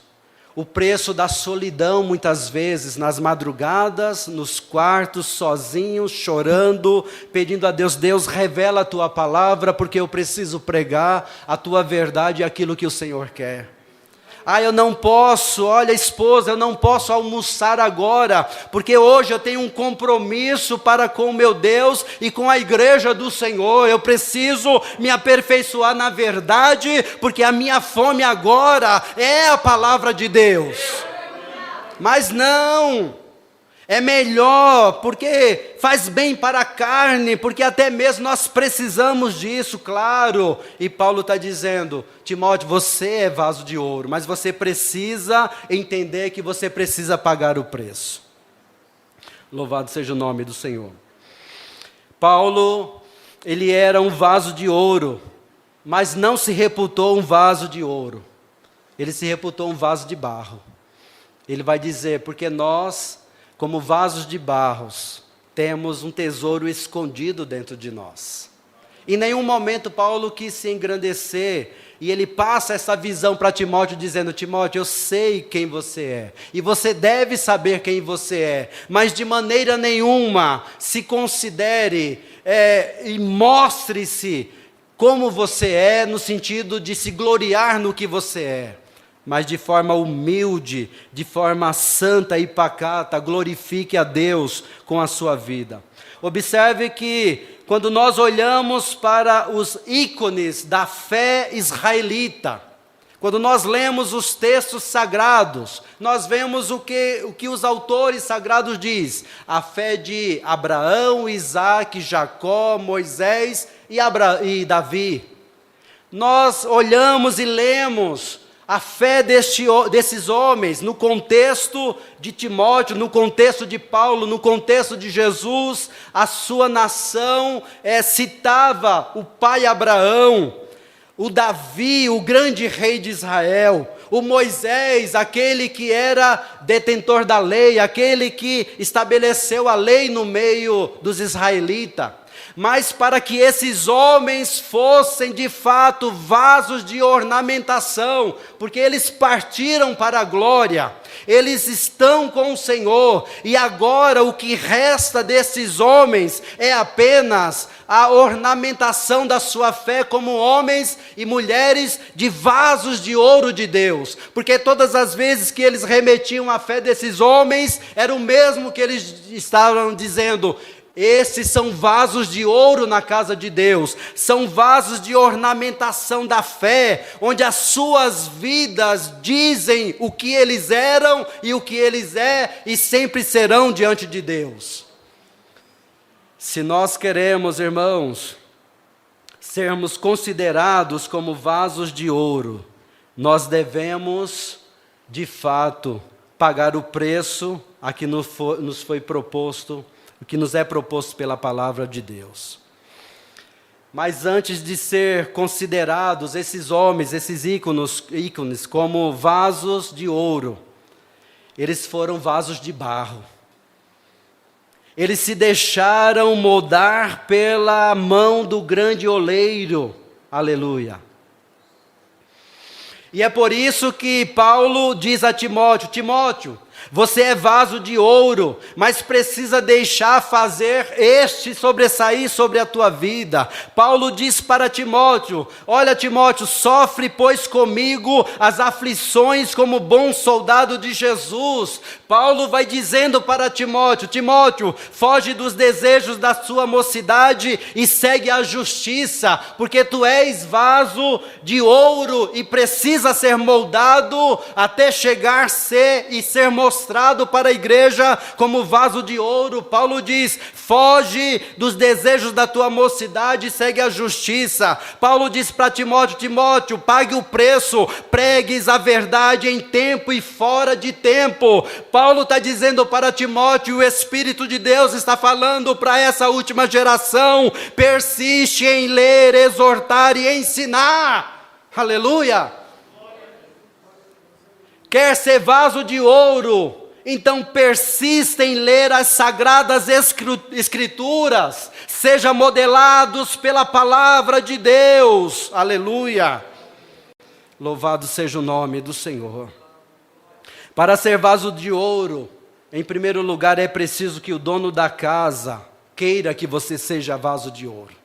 da solidão, muitas vezes, nas madrugadas, nos quartos, sozinhos, chorando, pedindo a Deus: Deus, revela a tua palavra, porque eu preciso pregar a tua verdade e aquilo que o Senhor quer. Eu não posso, olha esposa, eu não posso almoçar agora, porque hoje eu tenho um compromisso para com o meu Deus e com a igreja do Senhor. Eu preciso me aperfeiçoar na verdade, porque a minha fome agora é a palavra de Deus. Mas não, é melhor, porque faz bem para a carne, porque até mesmo nós precisamos disso, claro. E Paulo está dizendo: Timóteo, você é vaso de ouro, mas você precisa entender que você precisa pagar o preço. Louvado seja o nome do Senhor. Paulo, ele era um vaso de ouro, mas não se reputou um vaso de ouro. Ele se reputou um vaso de barro. Ele vai dizer: porque nós, como vasos de barros, temos um tesouro escondido dentro de nós. Em nenhum momento Paulo quis se engrandecer, e ele passa essa visão para Timóteo, dizendo: Timóteo, eu sei quem você é, e você deve saber quem você é, mas de maneira nenhuma se considere e mostre-se como você é, no sentido de se gloriar no que você é, mas de forma humilde, de forma santa e pacata, glorifique a Deus com a sua vida. Observe que quando nós olhamos para os ícones da fé israelita, quando nós lemos os textos sagrados, nós vemos o que os autores sagrados dizem: a fé de Abraão, Isaque, Jacó, Moisés e Davi. Nós olhamos e lemos a fé desses homens, no contexto de Timóteo, no contexto de Paulo, no contexto de Jesus, a sua nação citava o pai Abraão, o Davi, o grande rei de Israel, o Moisés, aquele que era detentor da lei, aquele que estabeleceu a lei no meio dos israelitas. Mas para que esses homens fossem de fato vasos de ornamentação, porque eles partiram para a glória, eles estão com o Senhor, e agora o que resta desses homens é apenas a ornamentação da sua fé como homens e mulheres de vasos de ouro de Deus, porque todas as vezes que eles remetiam a fé desses homens, era o mesmo que eles estavam dizendo: esses são vasos de ouro na casa de Deus, são vasos de ornamentação da fé, onde as suas vidas dizem o que eles eram e o que eles e sempre serão diante de Deus. Se nós queremos, irmãos, sermos considerados como vasos de ouro, nós devemos, de fato, pagar o preço a que nos foi proposto, o que nos é proposto pela palavra de Deus. Mas antes de ser considerados esses homens, esses ícones como vasos de ouro, eles foram vasos de barro. Eles se deixaram moldar pela mão do grande oleiro. Aleluia. E é por isso que Paulo diz a Timóteo: Timóteo, você é vaso de ouro, mas precisa deixar fazer este sobressair sobre a tua vida. Paulo diz para Timóteo: olha, Timóteo, sofre pois comigo as aflições como bom soldado de Jesus. Paulo vai dizendo para Timóteo: Timóteo, foge dos desejos da sua mocidade e segue a justiça, porque tu és vaso de ouro e precisa ser moldado até chegar a ser mostrado para a igreja como vaso de ouro. Paulo diz: foge dos desejos da tua mocidade e segue a justiça. Paulo diz para Timóteo: Timóteo, pague o preço, pregues a verdade em tempo e fora de tempo. Paulo está dizendo para Timóteo, o Espírito de Deus está falando para essa última geração: persiste em ler, exortar e ensinar. Aleluia! Quer ser vaso de ouro, então persista em ler as sagradas escrituras, seja modelados pela palavra de Deus. Aleluia! Louvado seja o nome do Senhor. Para ser vaso de ouro, em primeiro lugar é preciso que o dono da casa queira que você seja vaso de ouro.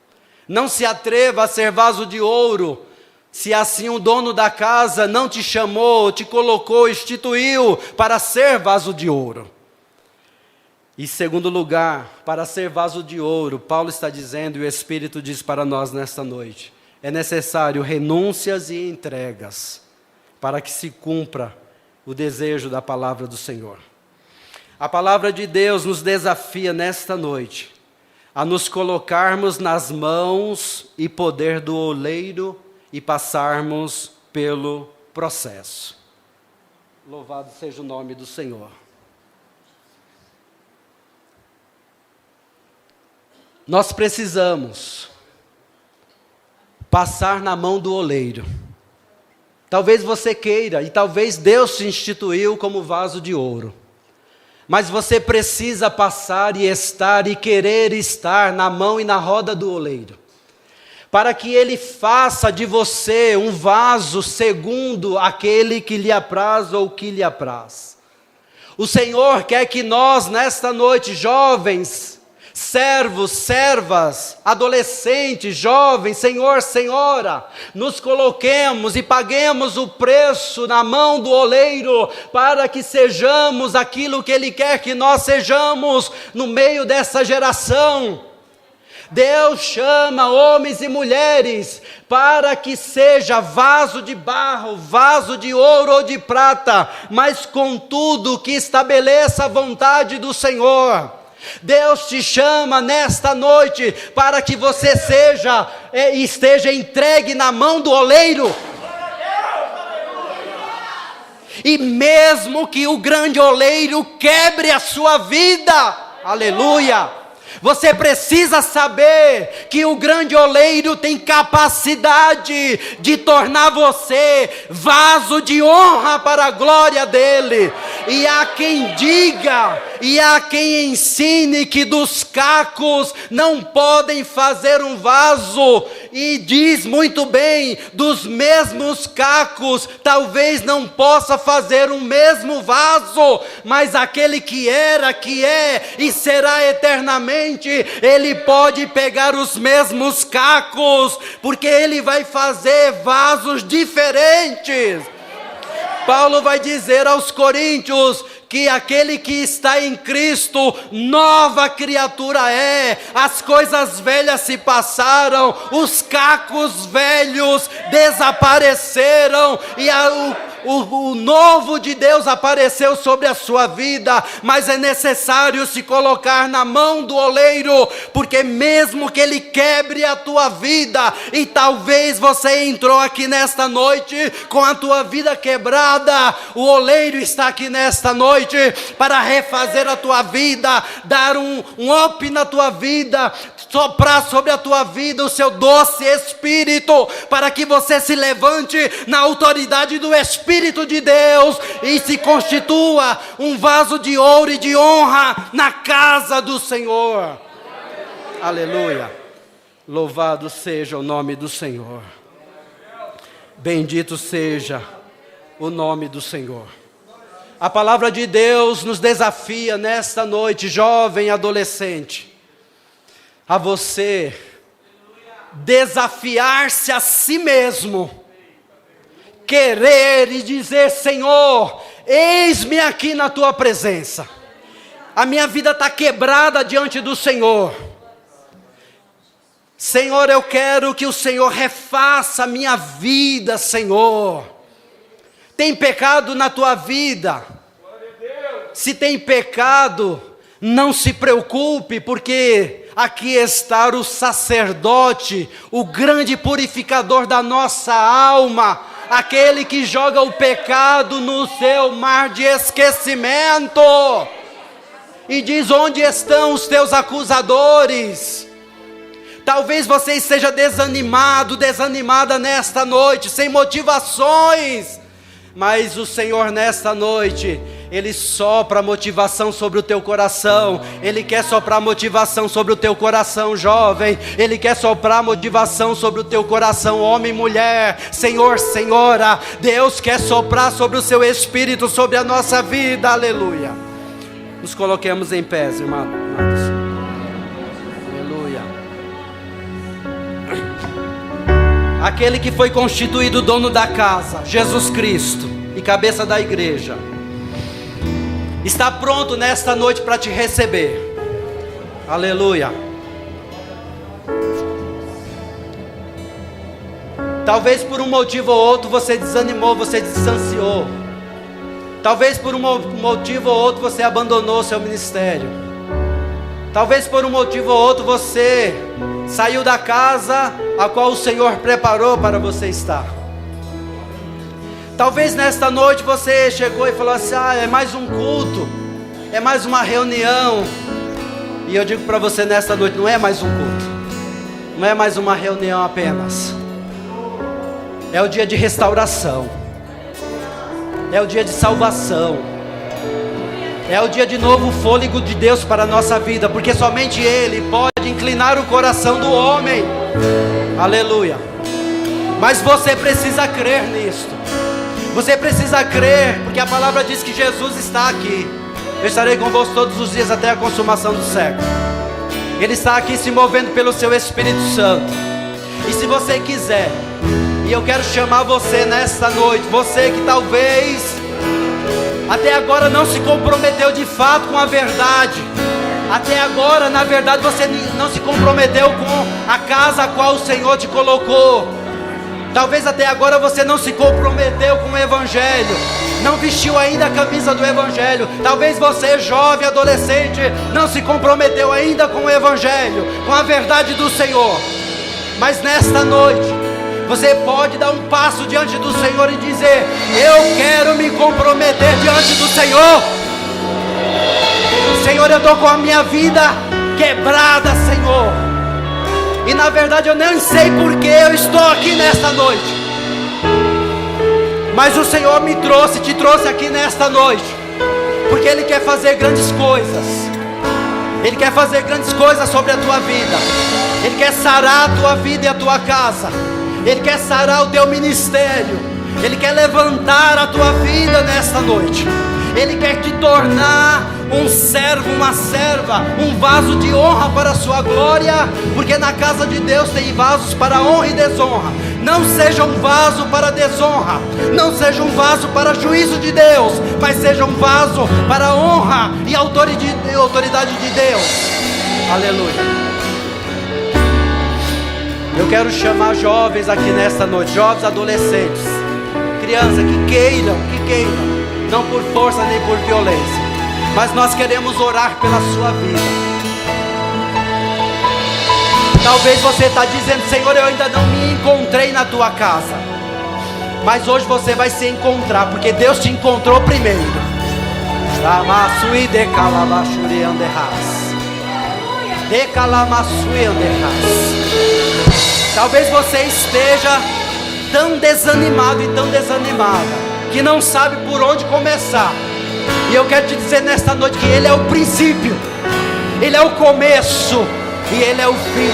Não se atreva a ser vaso de ouro se assim o dono da casa não te chamou, te colocou, instituiu para ser vaso de ouro. E segundo lugar, para ser vaso de ouro, Paulo está dizendo, e o Espírito diz para nós nesta noite, é necessário renúncias e entregas para que se cumpra o desejo da palavra do Senhor. A palavra de Deus nos desafia nesta noite a nos colocarmos nas mãos e poder do oleiro e passarmos pelo processo. Louvado seja o nome do Senhor. Nós precisamos passar na mão do oleiro. Talvez você queira, e talvez Deus te instituiu como vaso de ouro. Mas você precisa passar e estar e querer estar na mão e na roda do oleiro, para que ele faça de você um vaso segundo aquele que lhe apraz ou que lhe apraz. O Senhor quer que nós, nesta noite, jovens, servos, servas, adolescentes, jovens, senhor, senhora, nos coloquemos e paguemos o preço na mão do oleiro, para que sejamos aquilo que Ele quer que nós sejamos no meio dessa geração. Deus chama homens e mulheres para que seja vaso de barro, vaso de ouro ou de prata, mas contudo que estabeleça a vontade do Senhor. Deus te chama nesta noite para que você esteja entregue na mão do oleiro. E mesmo que o grande oleiro quebre a sua vida, aleluia, você precisa saber que o grande oleiro tem capacidade de tornar você vaso de honra para a glória dele. E há quem diga, e há quem ensine que dos cacos não podem fazer um vaso. E diz muito bem, dos mesmos cacos talvez não possa fazer um mesmo vaso, mas aquele que era, que é e será eternamente, ele pode pegar os mesmos cacos, porque ele vai fazer vasos diferentes. Paulo vai dizer aos Coríntios que aquele que está em Cristo, nova criatura é. As coisas velhas se passaram, os cacos velhos desapareceram, e o novo de Deus apareceu sobre a sua vida. Mas é necessário se colocar na mão do oleiro, porque mesmo que ele quebre a tua vida, e talvez você entrou aqui nesta noite com a tua vida quebrada, o oleiro está aqui nesta noite para refazer a tua vida, dar um up na tua vida, soprar sobre a tua vida o seu doce Espírito, para que você se levante na autoridade do Espírito de Deus e se constitua um vaso de ouro e de honra na casa do Senhor. Aleluia. Louvado seja o nome do Senhor. Bendito seja o nome do Senhor. A palavra de Deus nos desafia nesta noite, jovem, adolescente, a você desafiar-se a si mesmo, querer e dizer: Senhor, eis-me aqui na tua presença, a minha vida está quebrada diante do Senhor. Senhor, eu quero que o Senhor refaça a minha vida, Senhor. Tem pecado na tua vida? Se tem pecado, não se preocupe, porque aqui está o sacerdote, o grande purificador da nossa alma, aquele que joga o pecado no seu mar de esquecimento, e diz: onde estão os teus acusadores? Talvez você esteja desanimado, desanimada nesta noite, sem motivações, mas o Senhor nesta noite, Ele sopra motivação sobre o teu coração. Ele quer soprar motivação sobre o teu coração, jovem. Ele quer soprar motivação sobre o teu coração, homem e mulher, senhor, senhora. Deus quer soprar sobre o seu espírito, sobre a nossa vida, aleluia. Nos coloquemos em pés, irmãos. Aleluia. Aquele que foi constituído dono da casa, Jesus Cristo, e cabeça da igreja, está pronto nesta noite para te receber. Aleluia. Talvez por um motivo ou outro você desanimou, você distanciou. Talvez por um motivo ou outro você abandonou seu ministério. Talvez por um motivo ou outro você saiu da casa a qual o Senhor preparou para você estar. Talvez nesta noite você chegou e falou assim: é mais um culto, é mais uma reunião. E eu digo para você nesta noite: não é mais um culto, não é mais uma reunião apenas. É o dia de restauração, é o dia de salvação, é o dia de novo fôlego de Deus para a nossa vida, porque somente Ele pode inclinar o coração do homem. Aleluia. Mas você precisa crer nisto. Você precisa crer, porque a palavra diz que Jesus está aqui. Eu estarei convosco todos os dias até a consumação do século. Ele está aqui se movendo pelo seu Espírito Santo. E se você quiser, e eu quero chamar você nesta noite, você que talvez até agora não se comprometeu de fato com a verdade. Até agora, na verdade, você não se comprometeu com a casa a qual o Senhor te colocou. Talvez até agora você não se comprometeu com o Evangelho, não vestiu ainda a camisa do Evangelho. Talvez você, jovem, adolescente, não se comprometeu ainda com o Evangelho, com a verdade do Senhor. Mas nesta noite, Você pode dar um passo diante do Senhor e dizer: eu quero me comprometer diante do Senhor. Senhor, eu estou com a minha vida quebrada, Senhor. E na verdade eu nem sei por que eu estou aqui nesta noite. Mas o Senhor me trouxe, te trouxe aqui nesta noite, porque Ele quer fazer grandes coisas. Ele quer fazer grandes coisas sobre a tua vida. Ele quer sarar a tua vida e a tua casa. Ele quer sarar o teu ministério. Ele quer levantar a tua vida nesta noite. Ele quer te tornar um servo, uma serva, um vaso de honra para a sua glória, porque na casa de Deus tem vasos para honra e desonra. Não seja um vaso para desonra, não seja um vaso para juízo de Deus, mas seja um vaso para honra e autoridade de Deus. Aleluia. Eu quero chamar jovens aqui nesta noite, jovens, adolescentes, crianças que queiram, não por força nem por violência, mas nós queremos orar pela sua vida. Talvez você está dizendo: Senhor, eu ainda não me encontrei na tua casa. Mas hoje você vai se encontrar, porque Deus te encontrou primeiro. Talvez você esteja tão desanimado e tão desanimada que não sabe por onde começar. E eu quero te dizer nesta noite que Ele é o princípio, Ele é o começo e Ele é o fim.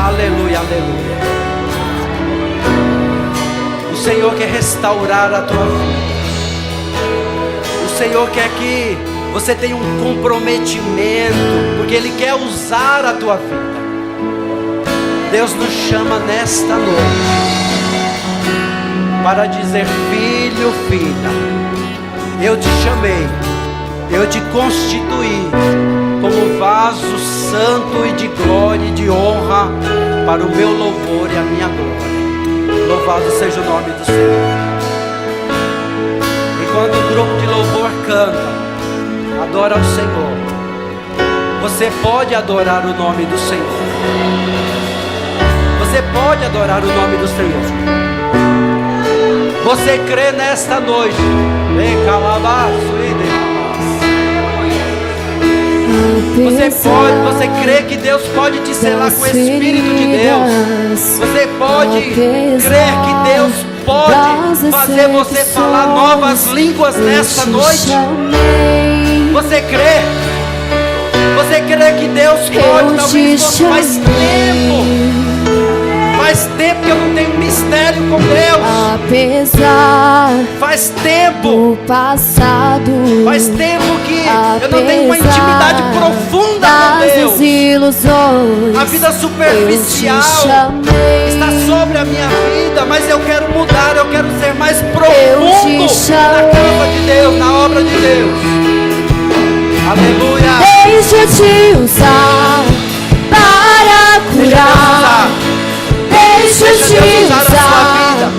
Aleluia, aleluia. O Senhor quer restaurar a tua vida. O Senhor quer que você tenha um comprometimento, porque Ele quer usar a tua vida. Deus nos chama nesta noite para dizer: filho, filha, eu te chamei, eu te constituí como vaso santo e de glória e de honra para o meu louvor e a minha glória. Louvado seja o nome do Senhor. E quando o grupo de louvor canta, adora ao Senhor, você pode adorar o nome do Senhor. Você pode adorar o nome do Senhor. Você crê nesta noite? Você crê que Deus pode te selar com o Espírito de Deus? Você pode crer que Deus pode fazer você falar novas línguas nesta noite? Você crê? Você crê que Deus pode? Talvez faz tempo que eu não tenho mistério com Deus. Faz tempo. Faz tempo que eu não tenho uma intimidade profunda com Deus. A vida superficial está sobre a minha vida, mas eu quero mudar, eu quero ser mais profundo na casa de Deus, na obra de Deus. Aleluia. Deixa eu te usar para curar. Deixa eu te usar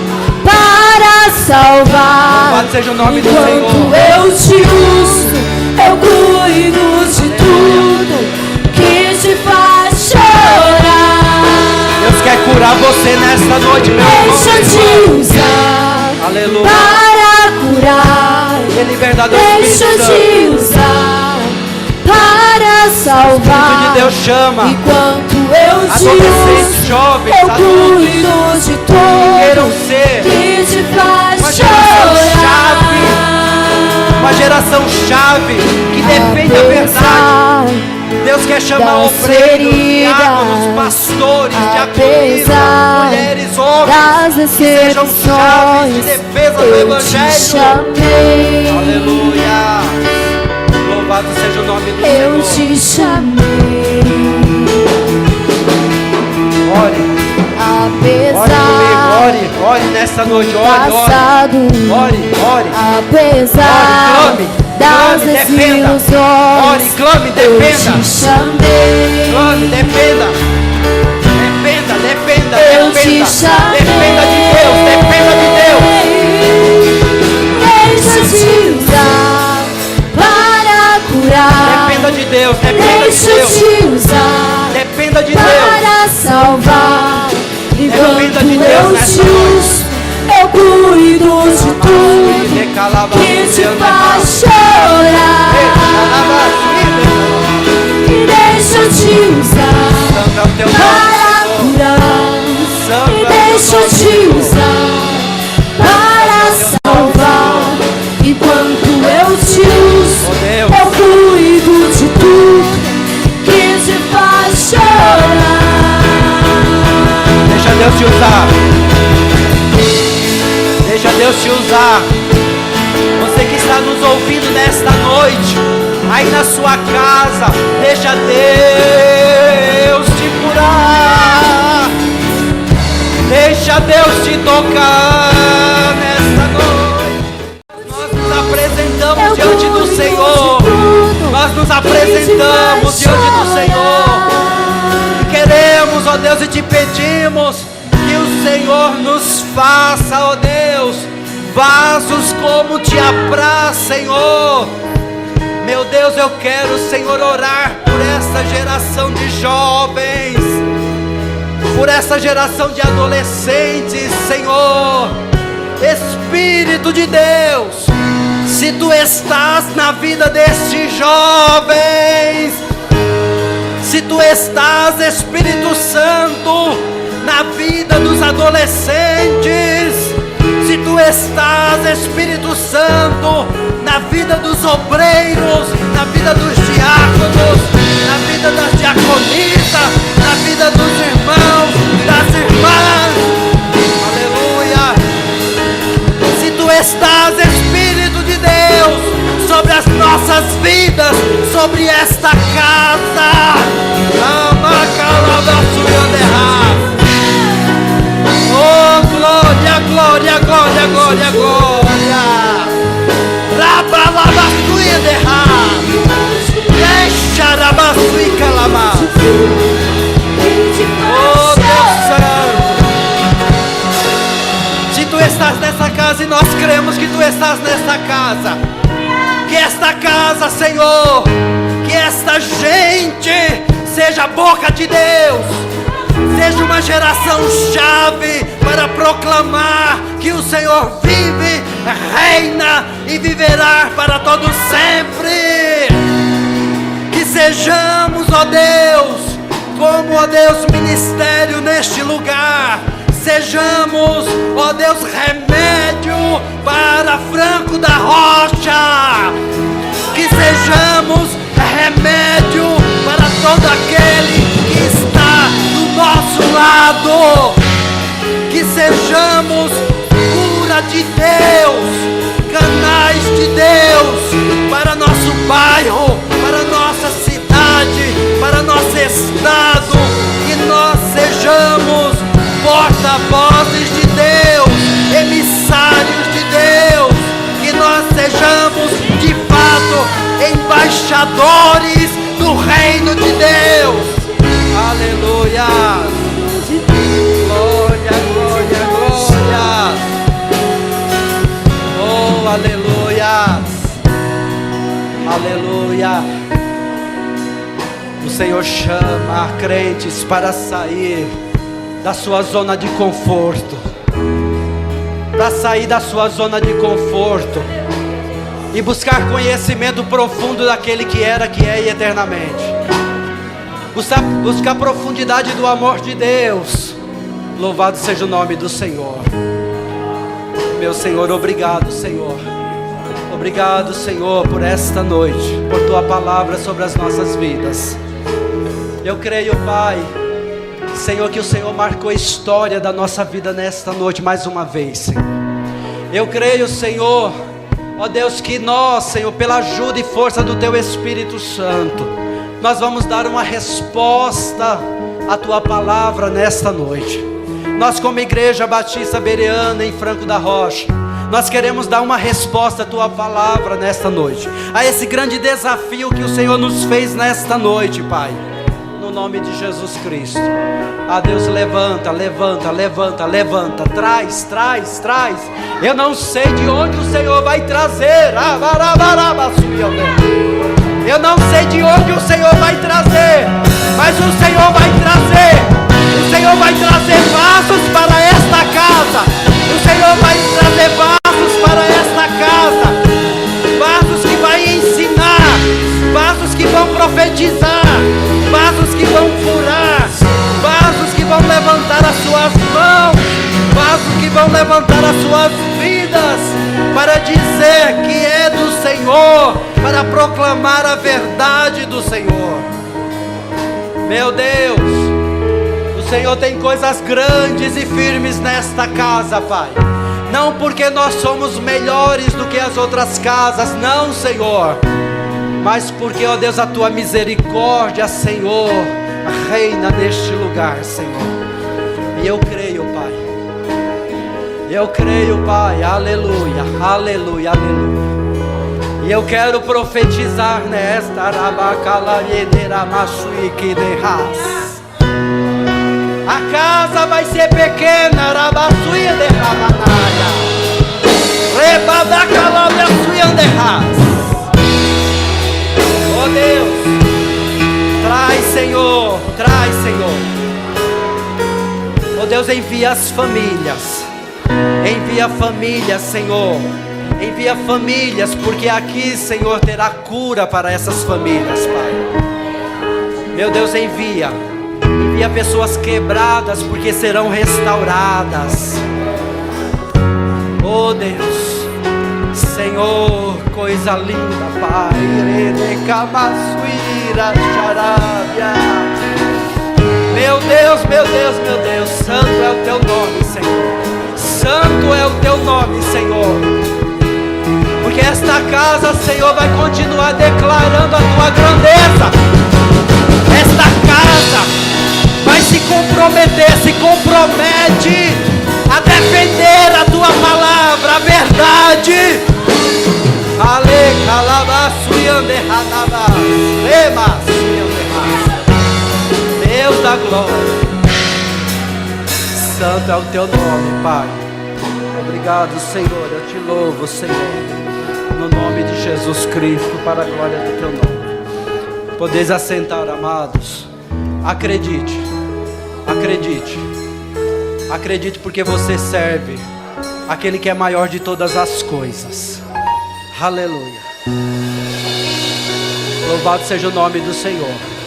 para salvar. Louvado seja o nome do Senhor. Enquanto eu te uso, eu cuido de tudo que te faz chorar. Deus quer curar você nesta noite, meu irmão. Deixa eu te usar, aleluia, para curar. Deixa eu te usar para salvar. O Espírito de Deus chama. Enquanto eu te adolescentes, jovens, eu cuido de tudo queiram ser que te faz uma geração chorar. Uma geração chave que defende a verdade. Deus quer chamar obreiros, diáconos, pastores, diaconisas, mulheres, homens que sejam chaves de defesa do Evangelho. Aleluia. Louvado seja o nome do Senhor. Eu te chamei. Ore. Ore nessa noite, ore. Apesar das desilusões, ore, clame, defenda. Eu te chamei. Clame, defenda. Eu te chamei. Defenda de Deus, defenda de Deus. Deixa eu te usar para curar. Dependa de Deus, dependa Deixa de Deus. eu te usar Dependa de para Deus. salvar. Enquanto nessa noite. Eu cuido de tudo que te faz chorar. E deixa eu te usar para curar. E deixa eu te usar para salvar. Enquanto eu te uso, eu cuido de tudo que te faz chorar. Deixa Deus te usar. Deixa Deus te usar. Você que está nos ouvindo nesta noite, aí na sua casa, deixa Deus te curar. Deixa Deus te tocar nesta noite. Nós nos apresentamos diante do Senhor. Nós nos apresentamos diante do Senhor. E queremos, ó Deus, e te pedimos que o Senhor nos faça, ó Deus, vasos como te apraz, Senhor. Meu Deus, eu quero, Senhor, orar por essa geração de jovens, por essa geração de adolescentes, Senhor. Espírito de Deus, se Tu estás na vida destes jovens, se Tu estás, Espírito Santo, na vida dos adolescentes, se Tu estás, Espírito Santo, na vida dos obreiros, na vida dos diáconos, na vida das diaconisas, na vida dos irmãos, das irmãs, aleluia. Se Tu estás, Espírito de Deus, sobre as nossas vidas, sobre esta casa, oh, glória, glória, glória, glória, glória. Rabalabasuia derra. Deixa rabasuica lama. Oh, Deus Santo. Se Tu estás nessa casa, e nós cremos que Tu estás nesta casa, que esta casa, Senhor, que esta gente seja a boca de Deus, seja uma geração chave para proclamar que o Senhor vive, reina e viverá para todo sempre. Que sejamos, ó Deus, como, ó Deus, ministério neste lugar. Sejamos, ó Deus, remédio para Franco da Rocha. Que sejamos remédio para todo aquele que está do nosso lado. Que sejamos cura de Deus, canais de Deus para nosso bairro, para nossa cidade, para nosso estado. Que nós sejamos porta-vozes de Deus, emissários de Deus. Que nós sejamos de fato embaixadores do reino de Deus. Aleluia. Glória, glória, glória. Oh, aleluia. Aleluia. O Senhor chama crentes para sair da sua zona de conforto, para sair da sua zona de conforto e buscar conhecimento profundo daquele que era, que é e eternamente. Buscar profundidade do amor de Deus. Louvado seja o nome do Senhor. Meu Senhor, obrigado, Senhor. Obrigado, Senhor, por esta noite, por Tua palavra sobre as nossas vidas. Eu creio, Pai, Senhor, que o Senhor marcou a história da nossa vida nesta noite mais uma vez, Senhor. Eu creio, Senhor, ó Deus, que nós, Senhor, pela ajuda e força do Teu Espírito Santo, nós vamos dar uma resposta à Tua palavra nesta noite. Nós, como Igreja Batista Bereana em Franco da Rocha, nós queremos dar uma resposta à Tua palavra nesta noite, a esse grande desafio que o Senhor nos fez nesta noite, Pai. No nome de Jesus Cristo. Ah, Deus, levanta, levanta, levanta, levanta. Traz, traz, traz. Eu não sei de onde o Senhor vai trazer. Eu não sei de onde o Senhor vai trazer, mas o Senhor vai trazer. O Senhor vai trazer vasos para esta casa. vasos que vão levantar as suas vidas para dizer que é do Senhor, para proclamar a verdade do Senhor. Meu Deus, o Senhor tem coisas grandes e firmes nesta casa, Pai. Não porque nós somos melhores do que as outras casas, não, Senhor, mas porque, ó Deus, a tua misericórdia, Senhor, reina neste lugar, Senhor. E eu creio, Pai. Eu creio, Pai. Aleluia, aleluia, aleluia. E eu quero profetizar nesta a casa vai ser pequena, oh Deus, traz, Senhor, traz, Senhor. Oh Deus, envia as famílias. Envia famílias, Senhor. Envia famílias, porque aqui, Senhor, terá cura para essas famílias, Pai. Meu Deus, envia. Envia pessoas quebradas, porque serão restauradas. Oh Deus, Senhor, coisa linda, Pai. Meu Deus, meu Deus, meu Deus, santo é o teu nome, Senhor. Santo é o teu nome, Senhor. Porque esta casa, Senhor, vai continuar declarando a tua grandeza. Esta casa vai se comprometer, se compromete a defender a tua palavra, a verdade. Deus da glória, santo é o teu nome, Pai. Obrigado, Senhor, eu te louvo, Senhor, no nome de Jesus Cristo, para a glória do teu nome. Podeis assentar, amados. Acredite, acredite, acredite, porque você serve aquele que é maior de todas as coisas. Aleluia. Louvado seja o nome do Senhor.